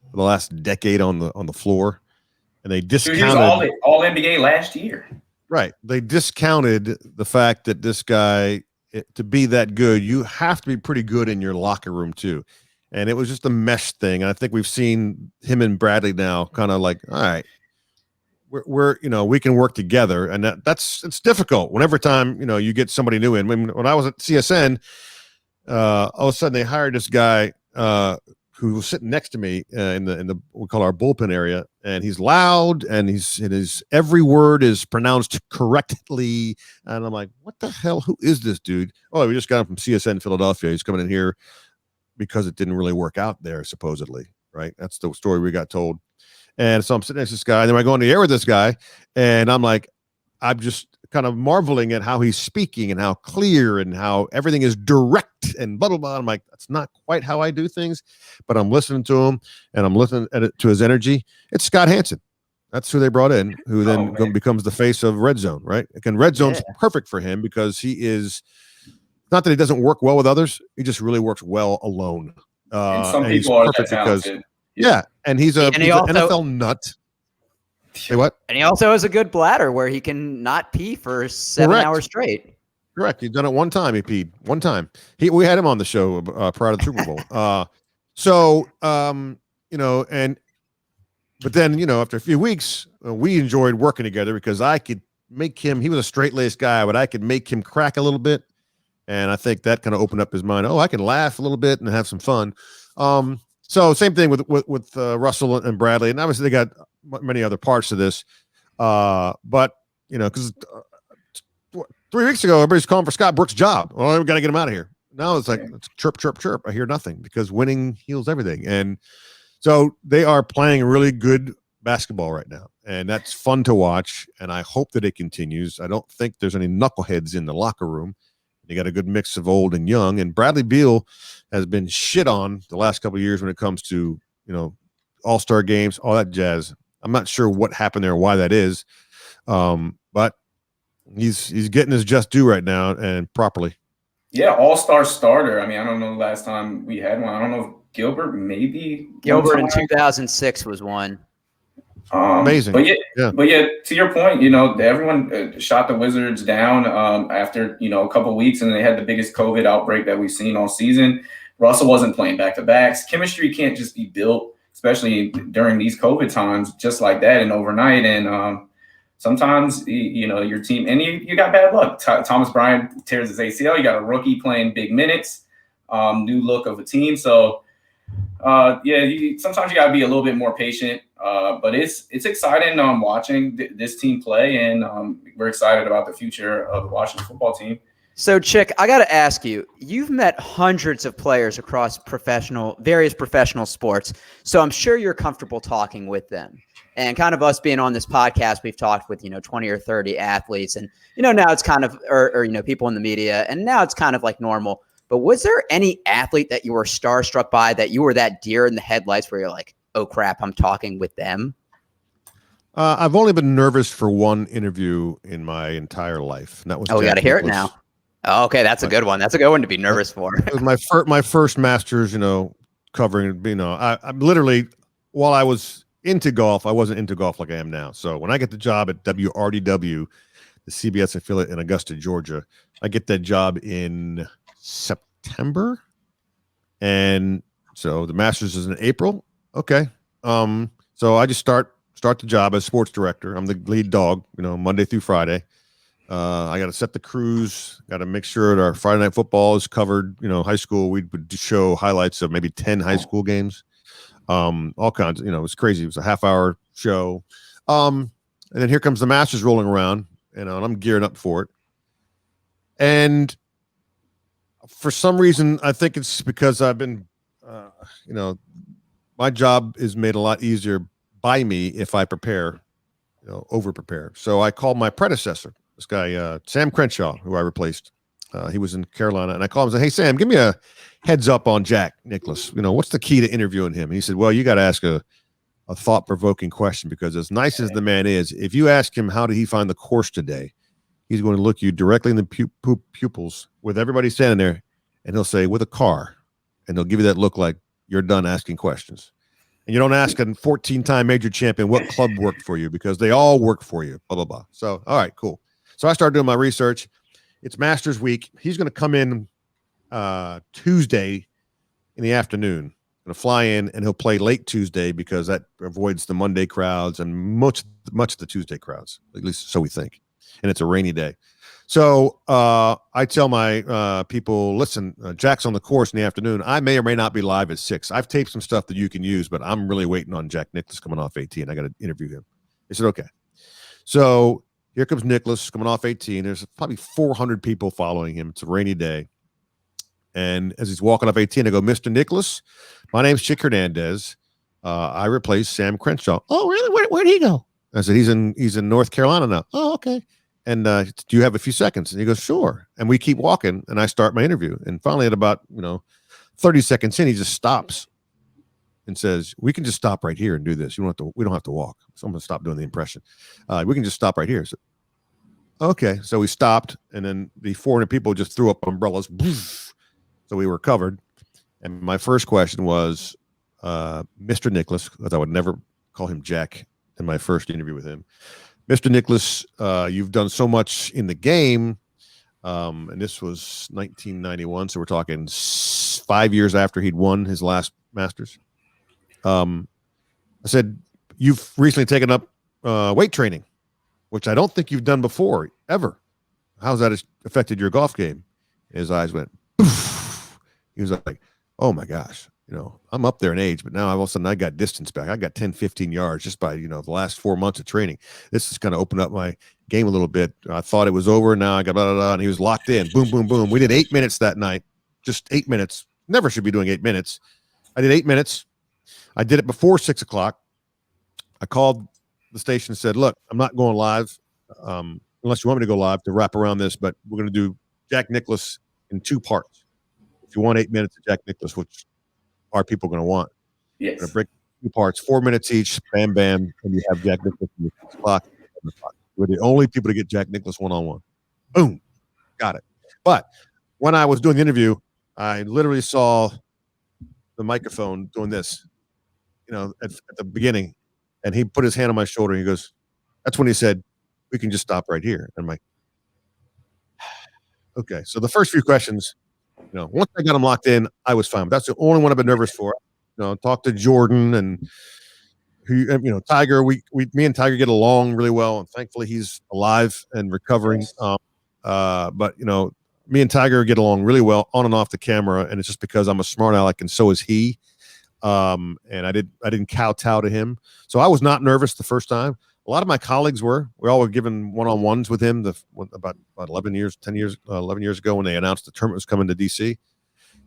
for the last decade on the floor? And they discounted. He was all NBA last year. Right. They discounted the fact that this guy, to be that good, you have to be pretty good in your locker room too. And it was just a mesh thing. And I think we've seen him and Bradley now kind of like, all right, we can work together. And it's difficult whenever time, you get somebody new in. When I was at CSN, all of a sudden they hired this guy who was sitting next to me in the we call our bullpen area, and he's loud and his every word is pronounced correctly. And I'm like, what the hell? Who is this dude? Oh, we just got him from CSN Philadelphia. He's coming in here because it didn't really work out there, supposedly. Right? That's the story we got told. And so I'm sitting next to this guy, and then I go on the air with this guy, and I'm like, I'm just kind of marveling at how he's speaking and how clear and how everything is direct and blah, blah, blah. I'm like, that's not quite how I do things, but I'm listening to him and I'm listening to his energy. It's Scott Hansen. That's who they brought in, who then becomes the face of Red Zone, right? Again, Red Zone's perfect for him because he is, not that he doesn't work well with others, he just really works well alone. And some people are that talented. Yeah, and he's an NFL nut. Say what? And he also has a good bladder where he can not pee for 7 hours straight. Correct. He's done it one time. He peed one time. We had him on the show prior to the Super Bowl. And but then, after a few weeks, we enjoyed working together because I could make him, he was a straight-laced guy, but I could make him crack a little bit. And I think that kind of opened up his mind. Oh, I can laugh a little bit and have some fun. So same thing with Russell and Bradley. And obviously they got many other parts to this. But, because 3 weeks ago, everybody's calling for Scott Brooks' job. Well, we got to get him out of here. Now it's like, it's chirp, chirp, chirp. I hear nothing because winning heals everything. And so they are playing really good basketball right now. And that's fun to watch. And I hope that it continues. I don't think there's any knuckleheads in the locker room. They got a good mix of old and young. And Bradley Beal has been shit on the last couple of years when it comes to, all-star games, all that jazz. I'm not sure what happened there, why that is. But he's getting his just due right now and properly. Yeah, all-star starter. I mean, I don't know the last time we had one. I don't know if Gilbert maybe. Gilbert in 2006 was one. Amazing. But yeah, to your point, everyone shot the Wizards down after, a couple of weeks, and they had the biggest COVID outbreak that we've seen all season. Russell wasn't playing back-to-backs. Chemistry can't just be built, especially during these COVID times, just like that and overnight. And sometimes, your team, and you got bad luck. Thomas Bryant tears his ACL. You got a rookie playing big minutes, new look of a team. So, sometimes you got to be a little bit more patient. But it's exciting watching this team play, and we're excited about the future of the Washington football team. So, Chick, I got to ask you, you've met hundreds of players across various professional sports, so I'm sure you're comfortable talking with them. And kind of us being on this podcast, we've talked with, 20 or 30 athletes, and, now it's kind of, or people in the media, and now it's kind of like normal. But was there any athlete that you were starstruck by, that you were that deer in the headlights where you're like, oh crap, I'm talking with them? I've only been nervous for one interview in my entire life. And that was we got to hear it now. Oh, okay, that's a good one. That's a good one to be nervous for. It was my first Masters, covering. I'm literally, while I was into golf, I wasn't into golf like I am now. So when I get the job at WRDW, the CBS affiliate in Augusta, Georgia, I get that job in September, and so the Masters is in April. Okay. So I just start the job as sports director. I'm the lead dog, Monday through Friday. I got to set the crews, got to make sure that our Friday night football is covered. High school, we would show highlights of maybe 10 high school games. All kinds, it was crazy. It was a half-hour show. And then here comes the Masters rolling around, and I'm gearing up for it. And for some reason, I think it's because I've been, my job is made a lot easier by me if I prepare, over prepare. So I called my predecessor, this guy, Sam Crenshaw, who I replaced. He was in Carolina, and I called him and said, "Hey, Sam, give me a heads up on Jack Nicklaus. What's the key to interviewing him?" And he said, "Well, you got to ask a thought-provoking question, because as nice as the man is, if you ask him how did he find the course today, he's going to look you directly in the pupils with everybody standing there, and he'll say, with a car, and he'll give you that look like you're done asking questions. And you don't ask a 14-time major champion what club worked for you, because they all work for you, blah, blah, blah." So, all right, cool. So I started doing my research. It's Masters week. He's going to come in Tuesday in the afternoon. Going to fly in, and he'll play late Tuesday because that avoids the Monday crowds and much of the Tuesday crowds, at least so we think. And it's a rainy day. So I tell my people, listen, Jack's on the course in the afternoon. I may or may not be live at 6. I've taped some stuff that you can use, but I'm really waiting on Jack Nicklaus coming off 18. I got to interview him. They said, okay. So here comes Nicklaus coming off 18. There's probably 400 people following him. It's a rainy day. And as he's walking off 18, I go, "Mr. Nicklaus, my name's Chick Hernandez. I replaced Sam Crenshaw." "Oh, really? Where'd he go?" I said, he's in North Carolina now." "Oh, okay. And do you have a few seconds?" And he goes, "Sure." And we keep walking, and I start my interview. And finally, at about 30 seconds in, he just stops and says, "We can just stop right here and do this. We don't have to walk." So I'm gonna stop doing the impression. "We can just stop right here." So, okay. So we stopped, and then the 400 people just threw up umbrellas. So we were covered. And my first question was, Mr. Nicklaus, because I would never call him Jack in my first interview with him. "Mr. Nicklaus, you've done so much in the game." And this was 1991. So we're talking 5 years after he'd won his last Masters. I said, you've recently taken up weight training, which I don't think you've done before, ever. How's that affected your golf game? His eyes went, poof. He was like, oh my gosh, I'm up there in age, but now all of a sudden I got distance back. I got 10, 15 yards just by, the last 4 months of training. This has kind of opened up my game a little bit. I thought it was over. Now I got blah, blah, blah, and he was locked in. Boom, boom, boom. We did 8 minutes that night. Just 8 minutes. Never should be doing 8 minutes. I did 8 minutes. I did it before 6 o'clock. I called the station and said, look, I'm not going live unless you want me to go live to wrap around this, but we're going to do Jack Nicklaus in 2 parts. If you want 8 minutes of Jack Nicklaus, which are people going to want, Yes. I'm going to break 2 parts, 4 minutes each, bam, bam, and you have Jack Nicklaus in 6 o'clock. We're the only people to get Jack Nicklaus one-on-one. Boom. Got it. But when I was doing the interview, I literally saw the microphone doing this, at the beginning, and he put his hand on my shoulder and he goes, that's when he said, we can just stop right here. And I'm like, okay. So the first few questions, once I got him locked in, I was fine. But that's the only one I've been nervous for. Talk to Jordan and Tiger. Me and Tiger get along really well, and thankfully he's alive and recovering. But me and Tiger get along really well on and off the camera, and it's just because I'm a smart aleck, and so is he. And I didn't kowtow to him, so I was not nervous the first time. A lot of my colleagues were. We all were given one-on-ones with him about 11 years ago when they announced the tournament was coming to DC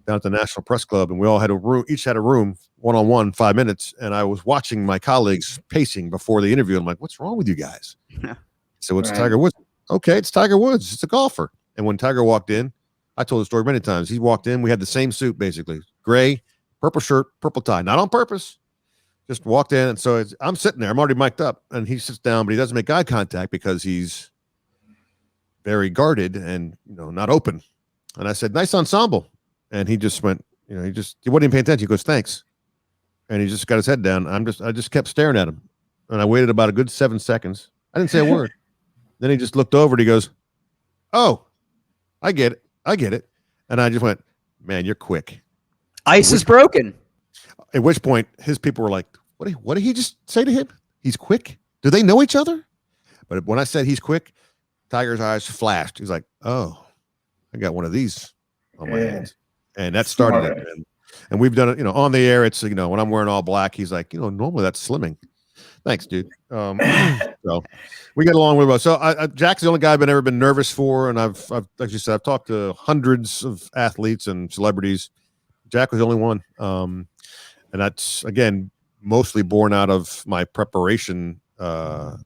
down at the National Press Club, and we all had a room, each had a room, one-on-one, 5 minutes, and I was watching my colleagues pacing before the interview. I'm like, what's wrong with you guys? So it's Tiger Woods. Okay, it's Tiger Woods. It's a golfer. And when Tiger walked in, I told the story many times. He walked in, we had the same suit basically, gray, purple shirt, purple tie, not on purpose. Just walked in, and so I'm sitting there. I'm already mic'd up, and he sits down, but he doesn't make eye contact because he's very guarded and not open. And I said, "Nice ensemble," and he just went, he wasn't even paying attention. He goes, "Thanks," and he just got his head down. I just kept staring at him, and I waited about a good 7 seconds. I didn't say a word. Then he just looked over and he goes, "Oh, I get it," and I just went, "Man, you're quick." Ice is broken. At which point, his people were like, what did he just say to him? He's quick? Do they know each other? But when I said he's quick, Tiger's eyes flashed. He's like, oh, I got one of these on my hands. And that started it. And we've done it, on the air. It's, when I'm wearing all black, he's like, normally that's slimming. Thanks, dude. So we get along really well. So Jack's the only guy I've ever been nervous for. And I've, like you said, I've talked to hundreds of athletes and celebrities. Jack was the only one. And that's, again, mostly born out of my preparation, the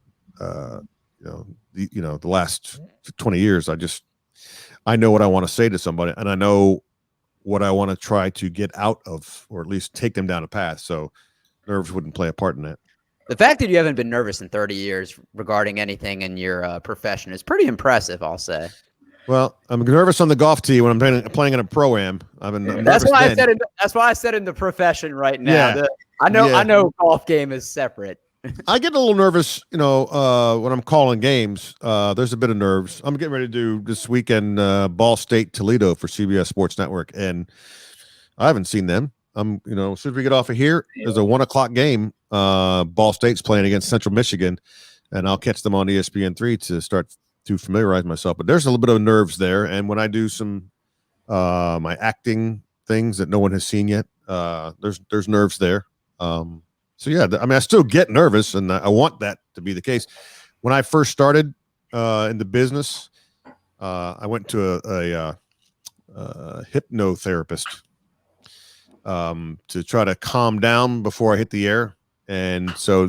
last 20 years. I know what I want to say to somebody, and I know what I want to try to get out of, or at least take them down a path. So nerves wouldn't play a part in that. The fact that you haven't been nervous in 30 years regarding anything in your profession is pretty impressive, I'll say. Well, I'm nervous on the golf tee when I'm playing in a pro-am. That's why I said in the profession right now. Yeah. I know golf game is separate. I get a little nervous, when I'm calling games. There's a bit of nerves. I'm getting ready to do this weekend Ball State Toledo for CBS Sports Network, and I haven't seen them. As soon as we get off of here, there's a 1:00 game. Ball State's playing against Central Michigan, and I'll catch them on ESPN3 to start to familiarize myself. But there's a little bit of nerves there, and when I do some my acting things that no one has seen yet, there's nerves there. So yeah, I still get nervous, and I want that to be the case. When I first started in the business, I went to a hypnotherapist to try to calm down before I hit the air, and so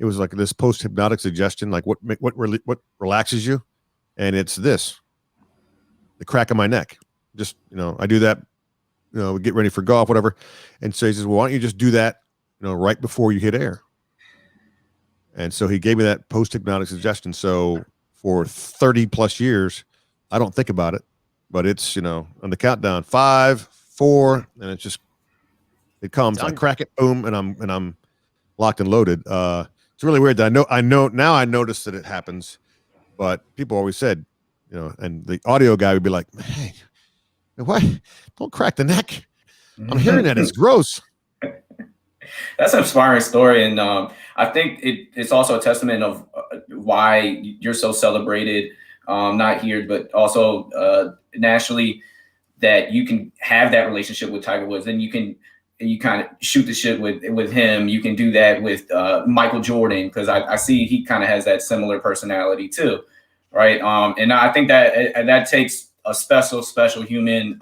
it was like this post-hypnotic suggestion, like what relaxes you, and it's the crack of my neck. Just I do that, we get ready for golf, whatever, and so he says, well, why don't you just do that, right before you hit air? And so he gave me that post-hypnotic suggestion. So for 30 plus years, I don't think about it, but it's on the countdown, 5, 4, and it comes. I crack it, boom, and I'm locked and loaded. It's really weird that I know now. I notice that it happens, but people always said, and the audio guy would be like, "Hey, what? Don't crack the neck. I'm hearing that. It's gross." That's an inspiring story, and I think it's also a testament of why you're so celebrated, not here, but also nationally, that you can have that relationship with Tiger Woods, and you kind of shoot the shit with him. You can do that with Michael Jordan, because I see he kind of has that similar personality too, right? And I think that takes a special human.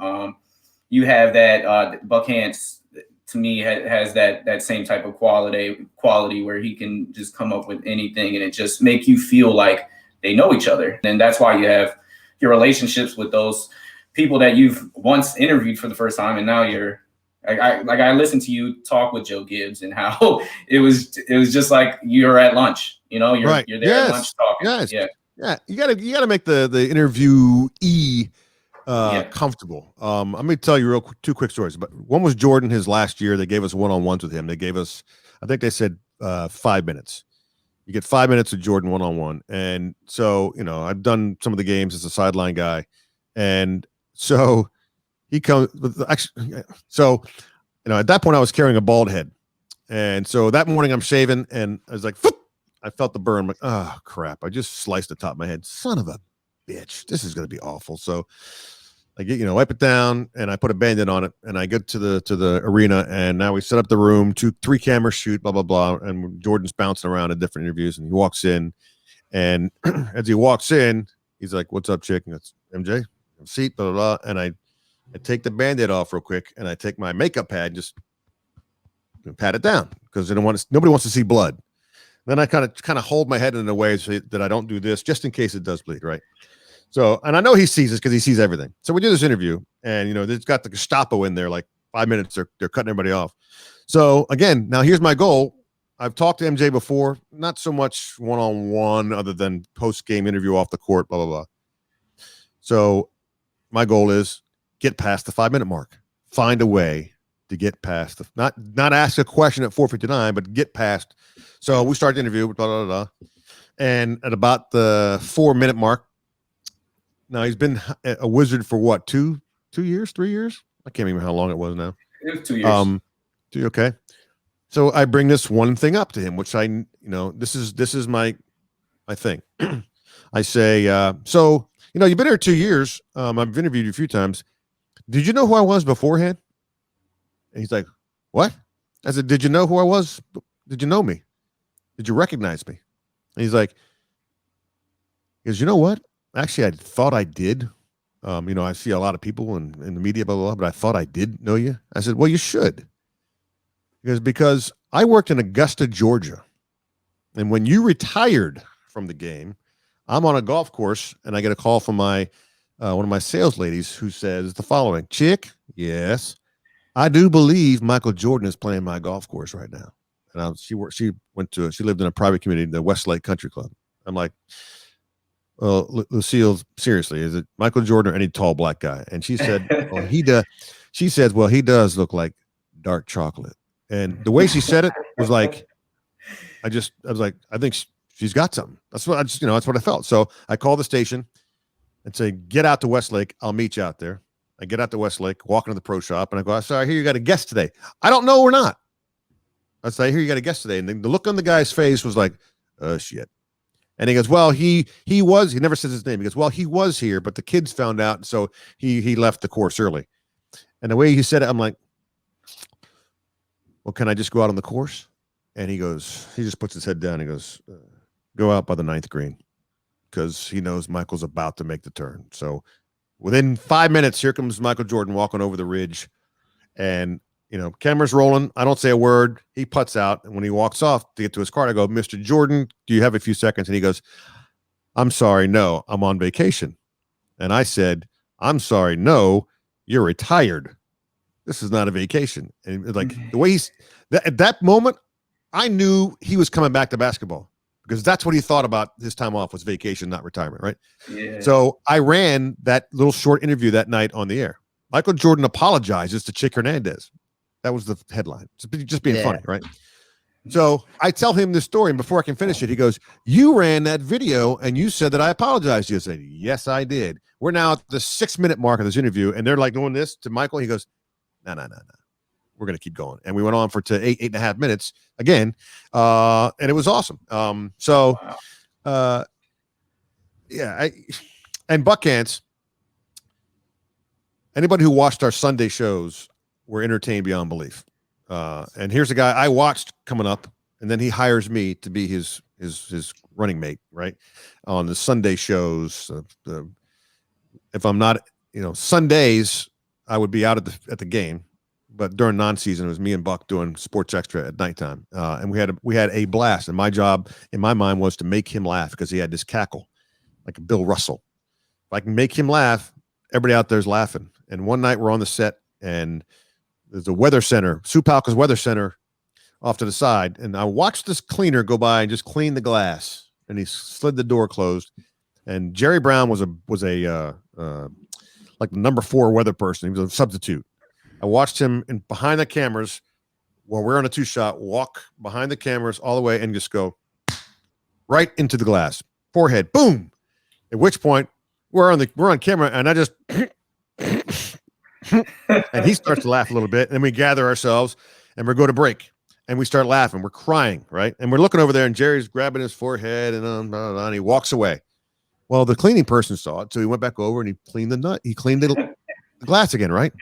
You have that Buck Hans, to me, has that same type of quality where he can just come up with anything and it just make you feel like they know each other. And that's why you have your relationships with those people that you've once interviewed for the first time, and now you're I listened to you talk with Joe Gibbs, and how it was just like you're at lunch, you're there at lunch talking. Yes. Yeah. You gotta make the interviewee comfortable. Let me tell you two quick stories. But one was Jordan, his last year. They gave us one-on-ones with him. They gave us, I think they said 5 minutes. You get 5 minutes of Jordan one-on-one. And so, I've done some of the games as a sideline guy. And so he comes actually, so, at that point I was carrying a bald head. And so that morning I'm shaving and I was like, Phoop! I felt the burn. I'm like, oh crap. I just sliced the top of my head. Son of a bitch. This is going to be awful. So I get, wipe it down and I put a Band-Aid on it and I get to the arena and now we set up the room, 2-3 cameras shoot, blah, blah, blah. And Jordan's bouncing around in different interviews and he walks in and as he walks in, he's like, what's up, Chick? And it's MJ, seat, blah, blah, blah. And I take the Band-Aid off real quick and I take my makeup pad and just pat it down because nobody wants to see blood. Then I kind of hold my head in a way so that I don't do this just in case it does bleed, right? So, and I know he sees this because he sees everything. So we do this interview and, it's got the Gestapo in there, like 5 minutes, they're cutting everybody off. So again, now here's my goal. I've talked to MJ before, not so much one-on-one other than post-game interview off the court, blah, blah, blah. So my goal is get past the 5-minute mark, find a way to get past not ask a question at 4:59, but get past. So we start the interview, blah, blah, blah. And at about the 4-minute mark, now he's been a wizard for what, 2 years, 3 years? I can't remember how long it was now. It was 2 years. Okay. So I bring this one thing up to him, which this is my thing. I say, so, you've been here 2 years. I've interviewed you a few times. Did you know who I was beforehand? And he's like, what? I said, did you know who I was? Did you know me? Did you recognize me? And he goes, you know what? Actually, I thought I did. I see a lot of people in the media, blah, blah, blah, but I thought I did know you. I said, well, you should. He goes, because I worked in Augusta, Georgia. And when you retired from the game, I'm on a golf course and I get a call from one of my sales ladies who says the following: Chick, yes, I do believe Michael Jordan is playing my golf course right now. And she lived in a private community, the Westlake Country Club. I'm like, well, Lucille, seriously, is it Michael Jordan or any tall black guy? And she said, well, he does. She said, well, he does look like dark chocolate. And the way she said it was like, I was like, I think she's got something. That's what that's what I felt. So I call the station and say, get out to Westlake. I'll meet you out there. I get out to Westlake, walk into the pro shop, and I go, sorry, I hear you got a guest today. I don't know or not. I say, I hear you got a guest today. And the look on the guy's face was like, oh, shit. And he goes, well, he never says his name. He goes, well, he was here, but the kids found out, so he left the course early. And the way he said it, I'm like, well, can I just go out on the course? And he just puts his head down. He goes, go out by the 9th green, because he knows Michael's about to make the turn. So within 5 minutes, here comes Michael Jordan walking over the ridge, and camera's rolling. I don't say a word. He putts out, and when he walks off to get to his car, I go, Mr. Jordan, do you have a few seconds? And he goes, I'm sorry, no, I'm on vacation. And I said, I'm sorry, no, you're retired. This is not a vacation. And like the way at that moment, I knew he was coming back to basketball, because that's what he thought about his time off, was vacation, not retirement, right? Yeah. So I ran that little short interview that night on the air. Michael Jordan apologizes to Chick Hernandez. That was the headline. Just being funny, right? So I tell him this story, and before I can finish it, he goes, you ran that video and you said that I apologized to you. I said, yes, I did. We're now at the 6-minute mark of this interview, and they're like doing this to Michael. He goes, no. we're going to keep going. And we went on for 8.5 minutes again. And it was awesome. And Buckhands, anybody who watched our Sunday shows were entertained beyond belief. And here's a guy I watched coming up, and then he hires me to be his running mate, right? On the Sunday shows. If I'm not, Sundays, I would be out at the game, but during non-season, it was me and Buck doing Sports Extra at nighttime. And we had a blast. And my job in my mind was to make him laugh because he had this cackle like a Bill Russell. If I can make him laugh, everybody out there's laughing. And one night we're on the set, and there's a weather center, Sue Palka's weather center off to the side. And I watched this cleaner go by and just clean the glass, and he slid the door closed. And Jerry Brown was a like the number 4 weather person. He was a substitute. I watched him behind the cameras while we're on a 2-shot, walk behind the cameras all the way and just go right into the glass, forehead, boom. At which point we're on camera, and I just and he starts to laugh a little bit, and we gather ourselves and we go to break, and we start laughing. We're crying, right? And we're looking over there, and Jerry's grabbing his forehead, and he walks away. Well, the cleaning person saw it, so he went back over and he cleaned the nut. He cleaned the glass again, right?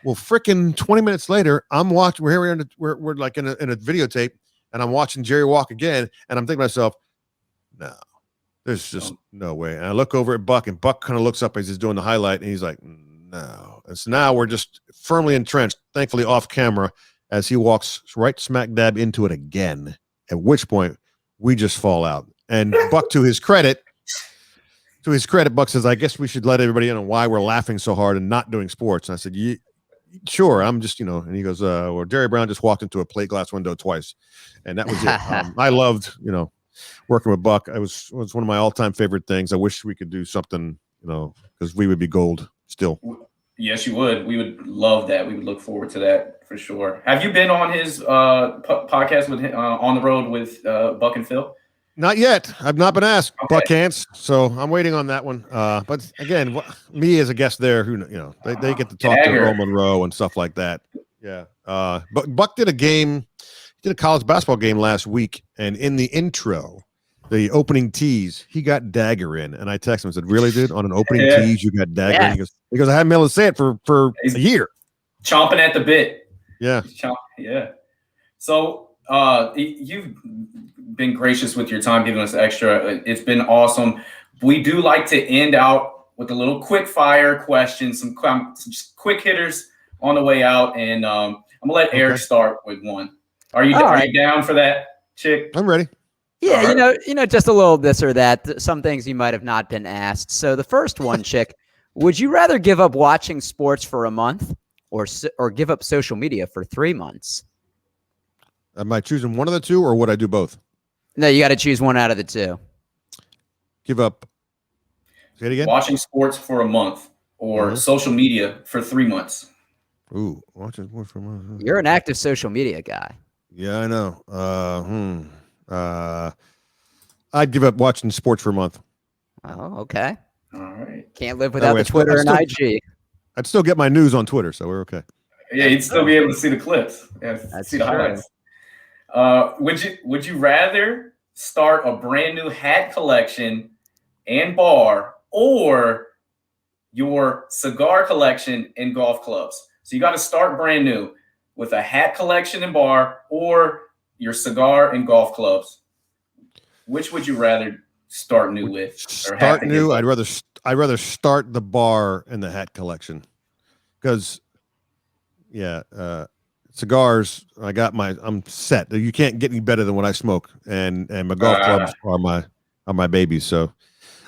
Well, freaking 20 minutes later, I'm watching. We're like in a videotape, and I'm watching Jerry walk again, and I'm thinking to myself, no, there's just no way. And I look over at Buck, and Buck kind of looks up as he's doing the highlight, and he's like, no. And so now we're just firmly entrenched, thankfully off camera, as he walks right smack dab into it again. At which point we just fall out. And Buck, to his credit, Buck says, I guess we should let everybody in on why we're laughing so hard and not doing sports. And I said, sure. I'm just, and he goes, well, Jerry Brown just walked into a plate glass window twice. And that was it. I loved, working with Buck. It was one of my all-time favorite things. I wish we could do something, because we would be gold still. Yes, you would. We would love that. We would look forward to that for sure. Have you been on his podcast with him, On the Road with Buck and Phil? Not yet. I've not been asked, okay. Buckhants, so I'm waiting on that one. But again, me as a guest there, who they get to talk to Earl Monroe and stuff like that. Yeah. But Buck did a college basketball game last week, and in the intro, the opening tease, he got Dagger in, and I texted him and said, "Really, dude? On an opening tease, you got Dagger?" Yeah. He goes, I haven't been able to say it for a year. Chomping at the bit. Yeah. Yeah. So you've been gracious with your time, giving us extra. It's been awesome. We do like to end out with a little quick fire questions, some just quick hitters on the way out, and I'm gonna let Eric start with one. Are you down for that, Chick? I'm ready. Yeah, right. Just a little this or that. Some things you might have not been asked. So the first one, Chick, would you rather give up watching sports for a month or give up social media for 3 months? Am I choosing one of the two, or would I do both? No, you got to choose one out of the two. Give up. Say it again. Watching sports for a month or social media for 3 months. Ooh, watching sports for a month. You're an active social media guy. Yeah, I know. I'd give up watching sports for a month. Oh, okay. All right. Can't live without the Twitter and IG. I'd still get my news on Twitter, so we're okay. Yeah, you'd still be able to see the clips. Yeah, see the highlights. Would you rather start a brand new hat collection and bar, or your cigar collection and golf clubs? So you got to start brand new with a hat collection and bar, or your cigar and golf clubs. Which would you rather start new with? Start new. I'd rather start the bar and the hat collection, because cigars, I'm set. You can't get any better than what I smoke, and my golf clubs are my babies. So,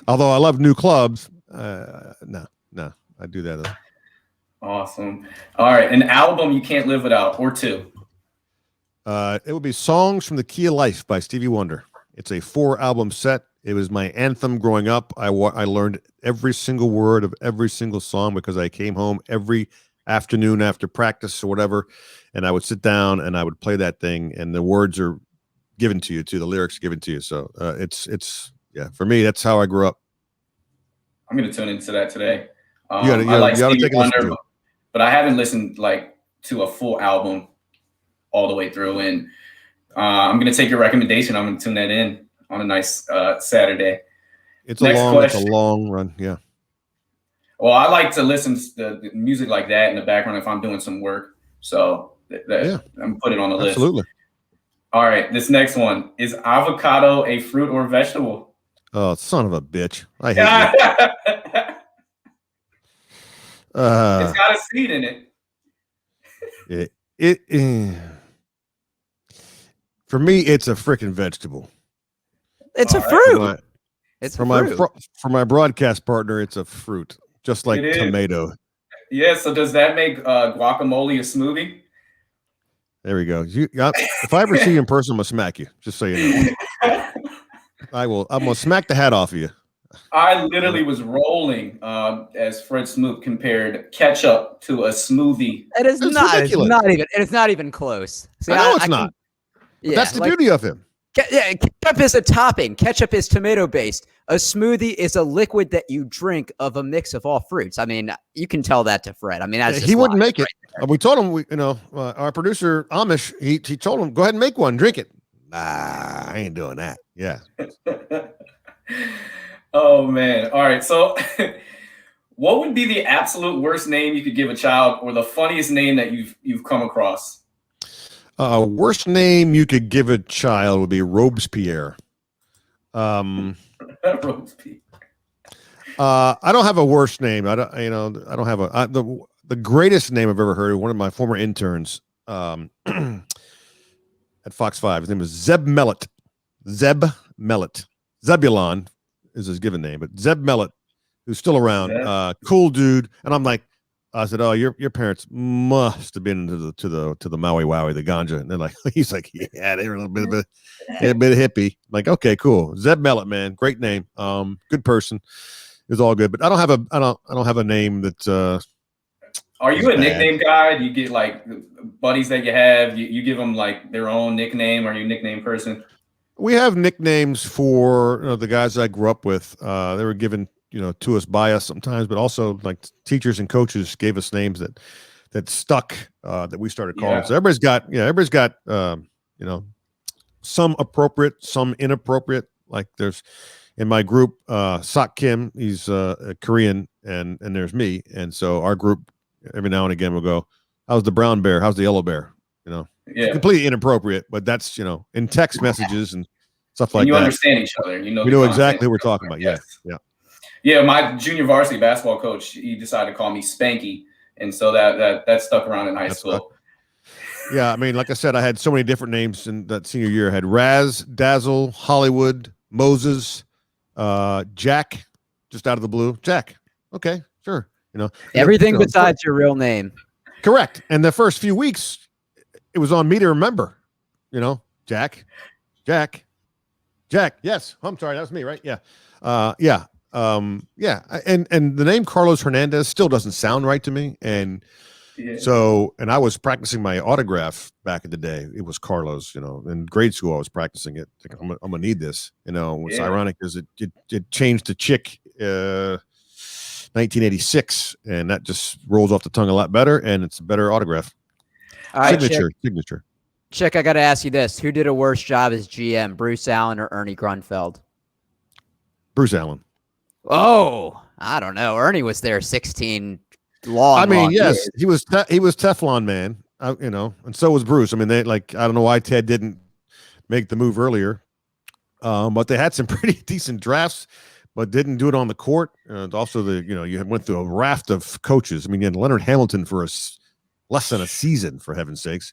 although I love new clubs, no, I do that. Awesome. All right, an album you can't live without, or two. It would be Songs from the Key of Life by Stevie Wonder. It's a 4-album set. It was my anthem growing up. I learned every single word of every single song because I came home every afternoon after practice or whatever, and I would sit down and I would play that thing, and the words are given to you too, the lyrics given to you. So it's for me, that's how I grew up. I'm going to tune into that today. You gotta I like Stevie Wonder, but I haven't listened to a full album all the way through. And I'm going to take your recommendation. I'm going to tune that in on a nice Saturday. It's a long run. Yeah. Well, I like to listen to the music like that in the background if I'm doing some work. So I'm putting it on the list. Absolutely. All right. This next one. Is avocado a fruit or vegetable? Oh, son of a bitch. I hate you. It's got a seed in it. For me, it's a freaking vegetable. It's a fruit. For my broadcast partner, it's a fruit, just like tomato. Yeah. So does that make guacamole a smoothie? There we go. If I ever see you in person, I'm gonna smack you. Just so you know. I will. I'm gonna smack the hat off of you. I literally was rolling as Fred Smoot compared ketchup to a smoothie. It is not. It's not even close. See, I know it's not. Yeah, that's the beauty of him. Ketchup is a topping. Ketchup is tomato based. A smoothie is a liquid that you drink of a mix of all fruits. I mean, you can tell that to Fred. I mean, he wouldn't make it. We told him, our producer Amish, he told him, go ahead and make one, drink it. Nah, I ain't doing that. Yeah. Oh man. All right. So what would be the absolute worst name you could give a child, or the funniest name that you've come across? Worst name you could give a child would be Robespierre. Robespierre. I don't have a worst name. I don't have the greatest name I've ever heard. One of my former interns at Fox 5. His name was Zeb Mellet. Zeb Mellet. Zebulon is his given name, but Zeb Mellet, who's still around, cool dude. And I'm like, I said, "Oh, your parents must have been to the Maui Wowie, the ganja." And they're like, he's like, "Yeah, they were a bit of hippie." I'm like, okay, cool. Zeb Mellet, man, great name. Good person. It was all good, but I don't have a name that. Are you a nickname guy? Do you get like buddies that you have? You give them like their own nickname? Are you a nickname person? We have nicknames for the guys I grew up with. They were given to us by us sometimes, but also like teachers and coaches gave us names that stuck that we started calling. So everybody's got some appropriate, some inappropriate. Like there's in my group, Sok Kim, he's Korean, and there's me, and so our group every now and again will go, "How's the brown bear? How's the yellow bear?" Completely inappropriate, but that's in text messages and stuff like that. You understand each other. We know exactly what we're talking about. Yes. Yeah. Yeah, my junior varsity basketball coach, he decided to call me Spanky, and so that stuck around in high school. Yeah, I mean, like I said, I had so many different names in that senior year. I had Raz, Dazzle, Hollywood, Moses, Jack, just out of the blue. Jack, okay, sure. Everything besides your real name. Correct. And the first few weeks, it was on me to remember. Jack. Yes, I'm sorry, that was me, right? Yeah. And the name Carlos Hernandez still doesn't sound right to me. And so I was practicing my autograph back in the day. It was Carlos, in grade school, I was practicing it. I'm going to need this, What's ironic is it changed to Chick, 1986. And that just rolls off the tongue a lot better. And it's a better autograph. All right, signature. Chick, I got to ask you this. Who did a worse job as GM, Bruce Allen or Ernie Grunfeld? Bruce Allen. Oh, I don't know. Ernie was there 16 long yes, years. he was Teflon man, and so was Bruce. I mean, I don't know why Ted didn't make the move earlier, but they had some pretty decent drafts, but didn't do it on the court. And also, you went through a raft of coaches. I mean, you had Leonard Hamilton for less than a season, for heaven's sakes,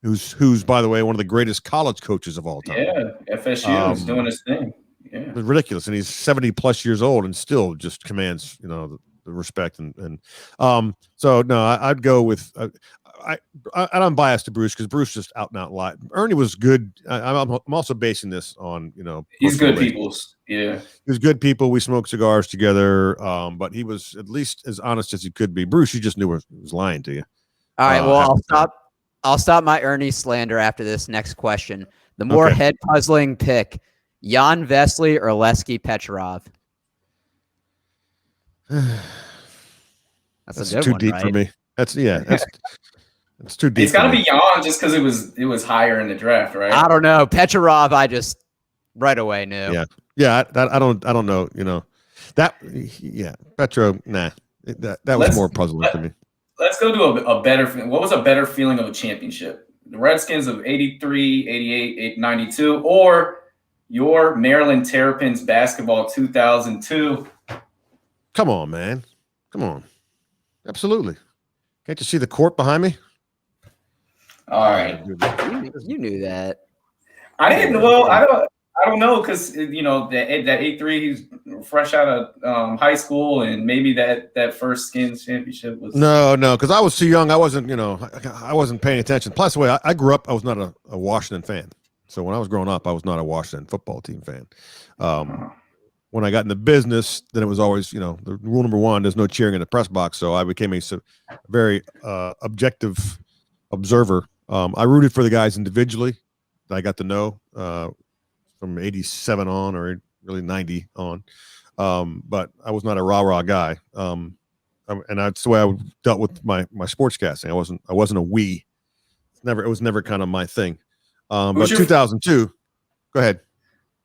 who's by the way one of the greatest college coaches of all time. Yeah, FSU is doing his thing. Yeah, it's ridiculous, and he's 70 plus years old and still just commands the respect and so no, I'd go with I'm biased to Bruce because Bruce just out and out lied. Ernie was good. I'm also basing this on he's good people's. Yeah, he was good people. We smoked cigars together, but he was at least as honest as he could be. Bruce, you just knew he was lying to you. All right, well I'll stop my Ernie slander after this next question. The more head puzzling pick. Jan Vesley or Lesky Petrov? That's a good too one, deep right? for me. That's it's too deep. It's got to be Jan just because it was higher in the draft, right? I don't know. Petrov, I just right away knew. Yeah. I don't know. Petro. Nah, that was more puzzling to me. Let's go to a better. What was a better feeling of a championship? The Redskins of 83, 88, 92, or your Maryland Terrapins basketball 2002? Come on, man. Come on. Absolutely. Can't you see the court behind me? All right. You knew that. I didn't. Well, I don't know because that 8-3, he's fresh out of high school, and maybe that first Skins championship was no, because I was too young. I wasn't paying attention. Plus, the way I grew up, I was not a Washington fan. So when I was growing up, I was not a Washington football team fan. When I got in the business, then it was always, the rule number one, there's no cheering in the press box. So I became a very objective observer. I rooted for the guys individually that I got to know from 87 on, or really 90 on. But I was not a rah-rah guy. And that's the way I dealt with my sportscasting. I wasn't a we. It was never kind of my thing. But 2002, go ahead.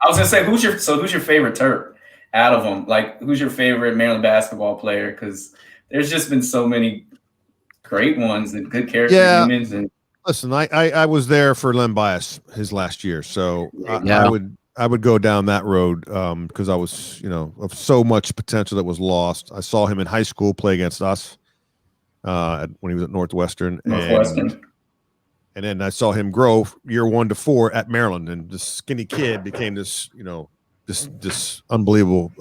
I was gonna say, who's your favorite Terp out of them? Like, who's your favorite Maryland basketball player? Because there's just been so many great ones and good character humans. And listen, I was there for Len Bias his last year, so I would go down that road because I was of so much potential that was lost. I saw him in high school play against us when he was at Northwestern. And then I saw him grow year 1 to 4 at Maryland, and this skinny kid became this, this unbelievable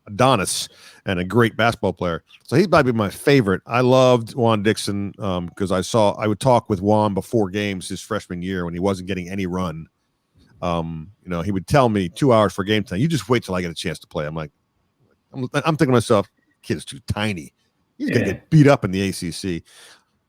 Adonis and a great basketball player. So he's probably my favorite. I loved Juan Dixon because I would talk with Juan before games his freshman year when he wasn't getting any run. He would tell me 2 hours for game time, you just wait till I get a chance to play. I'm thinking to myself, kid is too tiny. He's going to get beat up in the ACC.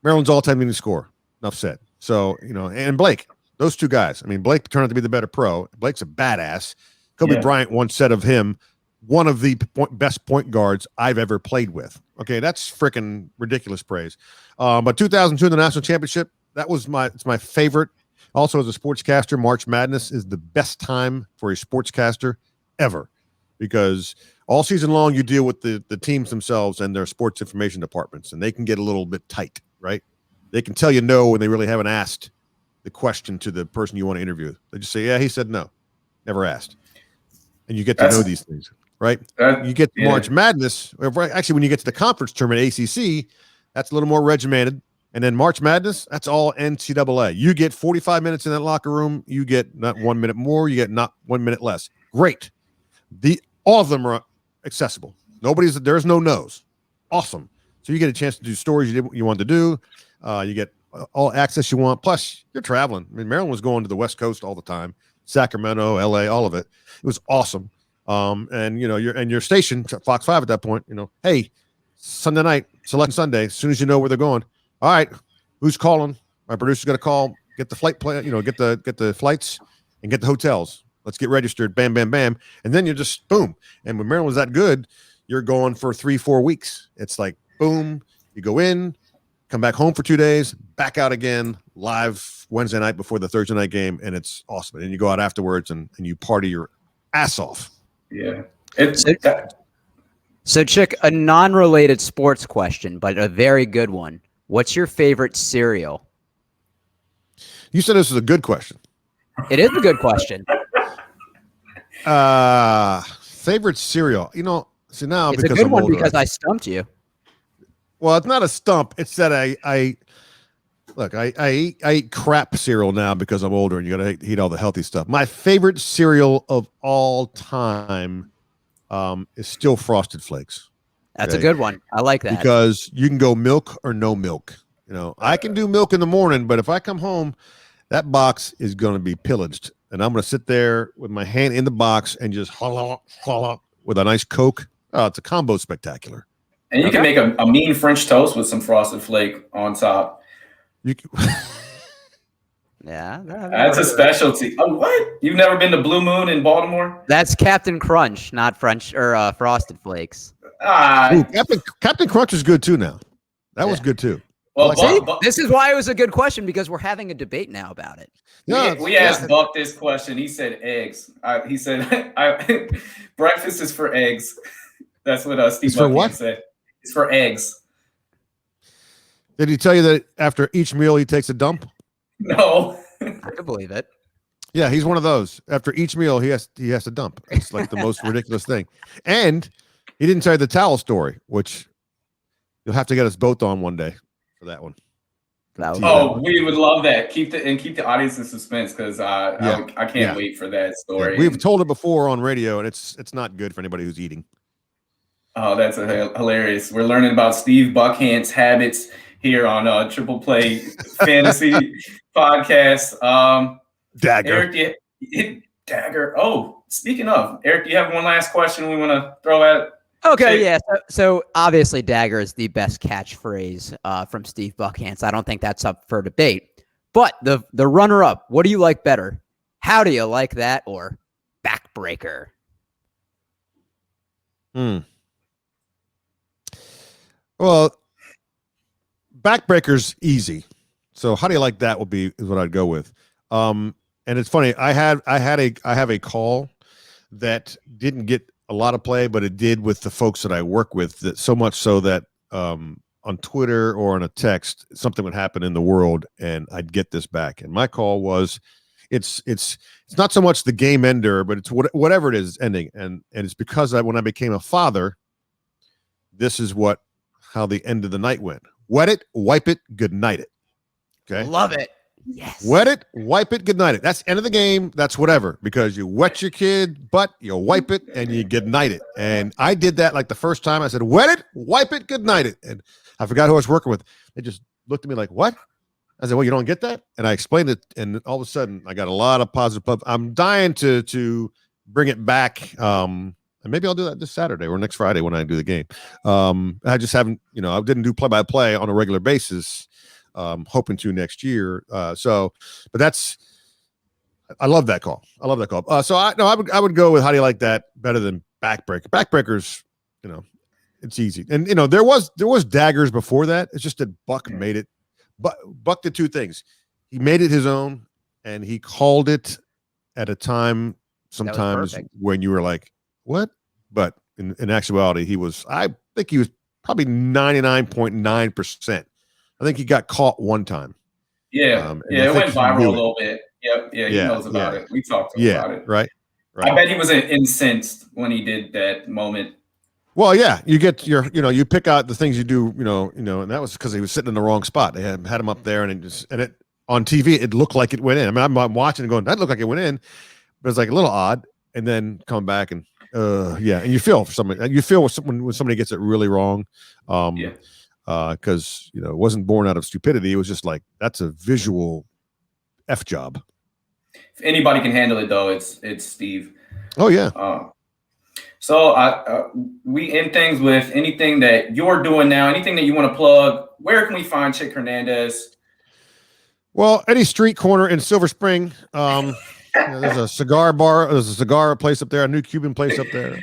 Maryland's all-time leading scorer. Enough said. So, and Blake, those two guys. I mean, Blake turned out to be the better pro. Blake's a badass. Kobe Bryant once said of him, one of the best point guards I've ever played with. Okay, that's freaking ridiculous praise. But 2002, the national championship, it's my favorite. Also, as a sportscaster, March Madness is the best time for a sportscaster ever, because all season long you deal with the teams themselves and their sports information departments, and they can get a little bit tight, right? They can tell you no when they really haven't asked the question to the person you want to interview. They just say, yeah, he said no, never asked. And you get to know these things, right? You get to March Madness. Actually, when you get to the conference tournament, ACC, that's a little more regimented. And then March Madness, that's all NCAA. You get 45 minutes in that locker room. You get not 1 minute more. You get not 1 minute less. Great. All of them are accessible. There's no no's. Awesome. So you get a chance to do stories you want to do. You get all access you want. Plus, you're traveling. I mean, Maryland was going to the West Coast all the time. Sacramento, LA, all of it. It was awesome. And your station, Fox 5 at that point, hey, Sunday night, Select Sunday, as soon as you know where they're going. All right, who's calling? My producer's going to call, get the flight plan, get the flights and get the hotels. Let's get registered. Bam, bam, bam. And then you're just boom. And when Maryland was that good, you're going for 3-4 weeks. It's like, boom, you go in, come back home for 2 days, back out again, live Wednesday night before the Thursday night game, and it's awesome. And you go out afterwards and you party your ass off. Yeah. So, Chick, a non-related sports question, but a very good one. What's your favorite cereal? You said this was a good question. It is a good question. Favorite cereal? See now it's because a good I'm one older, because I stumped you. Well, it's not a stump. It's that I eat crap cereal now because I'm older, and you got to eat all the healthy stuff. My favorite cereal of all time is still Frosted Flakes. That's a good one. I like that. Because you can go milk or no milk. I can do milk in the morning, but if I come home, that box is going to be pillaged. And I'm going to sit there with my hand in the box and just holla with a nice Coke. Oh, it's a combo spectacular. And you can make a mean French toast with some Frosted Flake on top. Yeah. That's a specialty. Oh, what? You've never been to Blue Moon in Baltimore? That's Captain Crunch, not French or Frosted Flakes. Ooh, Captain Crunch is good too now. That was good too. Well, See, this is why it was a good question, because we're having a debate now about it. We asked Buck this question. He said eggs. He said breakfast is for eggs. That's what Steve Buckhant said. It's for eggs. Did he tell you that after each meal he takes a dump? No. I can believe it. Yeah, he's one of those. After each meal, he has to dump. It's like the most ridiculous thing. And he didn't tell you the towel story, which you'll have to get us both on one day for that one. We would love that. Keep the audience in suspense, because I can't wait for that story. Yeah. We've told it before on radio, and it's not good for anybody who's eating. Oh, that's hilarious. We're learning about Steve Buckhant's habits here on Triple Play Fantasy Podcast. Dagger. Eric, Dagger. Oh, speaking of, Eric, do you have one last question we want to throw at? Okay, yeah. So obviously, Dagger is the best catchphrase from Steve Buckhant. I don't think that's up for debate. But the runner-up, what do you like better? How do you like that, or backbreaker? Well, backbreaker's easy. So how do you like that is what I'd go with. And it's funny. I have a call that didn't get a lot of play, but it did with the folks that I work with, that so much so that on Twitter or on a text, something would happen in the world and I'd get this back. And my call was, it's not so much the game ender, but it's whatever it is ending. And it's because when I became a father, this is how the end of the night went. Wet it, wipe it, good night it. Okay. Love it. Yes. Wet it, wipe it, good night it. That's end of the game. That's whatever, because you wet your kid butt, you wipe it, and you good night it. And I did that like the first time. I said, wet it, wipe it, good night it. And I forgot who I was working with. They just looked at me like, what? I said, well, you don't get that? And I explained it, and all of a sudden I got a lot of positive. I'm dying to bring it back. And maybe I'll do that this Saturday or next Friday when I do the game. I just haven't, I didn't do play-by-play on a regular basis. Hoping to next year. But I love that call. So I would go with how do you like that better than backbreaker. Backbreakers, it's easy. And there was daggers before that. It's just that Buck made it. But Buck did two things. He made it his own, and he called it at a time sometimes when you were like, what? But in actuality, I think he was probably 99.9%. I think he got caught one time. Yeah, it went viral a little bit. Yep, he knows about it. We talked to him about it. Right. I bet he was incensed when he did that moment. Well, yeah, you get you pick out the things you do, and that was because he was sitting in the wrong spot. They had him up there, and it on TV, it looked like it went in. I mean, I'm watching and going, that looked like it went in, but it's like a little odd. And then coming back and and you feel for somebody. You feel when somebody gets it really wrong. Because it wasn't born out of stupidity. It was just like, that's a visual F job. If anybody can handle it, though, it's Steve. Oh yeah. So we end things with anything that you're doing now, anything that you want to plug. Where can we find Chick Hernandez? Well, any street corner in Silver Spring. There's a cigar bar. There's a cigar place up there, a new Cuban place up there.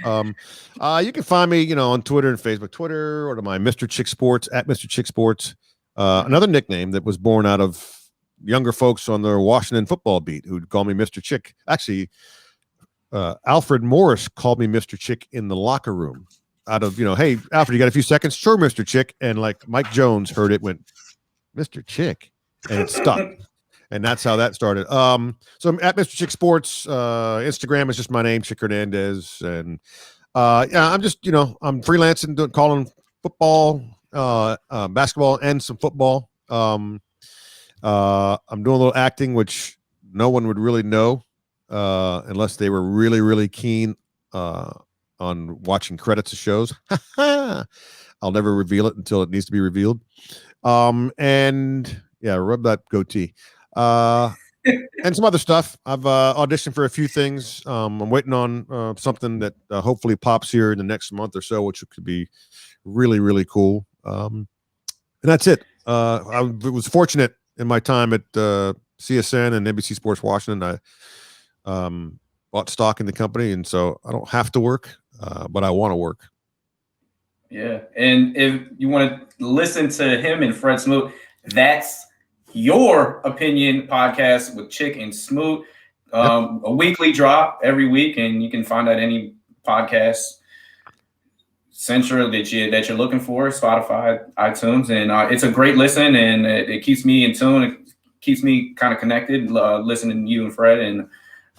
You can find me, on Twitter and Facebook. Twitter, or to my Mr. Chick Sports, at Mr. Chick Sports. Another nickname that was born out of younger folks on the Washington football beat who'd call me Mr. Chick. Actually, Alfred Morris called me Mr. Chick in the locker room. Out of, hey, Alfred, you got a few seconds? Sure, Mr. Chick. And like Mike Jones heard it, went, Mr. Chick, and it stuck. And that's how that started. So I'm at Mr. Chick Sports. Instagram is just my name, Chick Hernandez. And I'm just, I'm freelancing, calling football, basketball, and some football. I'm doing a little acting, which no one would really know unless they were really, really keen on watching credits of shows. I'll never reveal it until it needs to be revealed. And yeah, rub that goatee. And some other stuff. I've auditioned for a few things. I'm waiting on something that hopefully pops here in the next month or so, which could be really, really cool. And that's it. I was fortunate in my time at CSN and NBC Sports Washington. I bought stock in the company, and so I don't have to work, but I want to work. Yeah. And if you want to listen to him and Fred Smoot, that's Your Opinion podcast with Chick and Smoot. A weekly drop every week, and you can find out any podcast central that you're looking for, Spotify, iTunes, and it's a great listen, and it keeps me in tune. It keeps me kind of connected, listening to you and Fred, and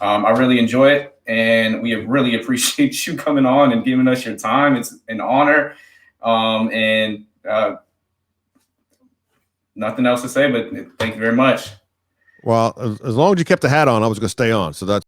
I really enjoy it, and we really appreciate you coming on and giving us your time. It's an honor, and nothing else to say, but thank you very much. Well, as long as you kept the hat on, I was going to stay on. So that's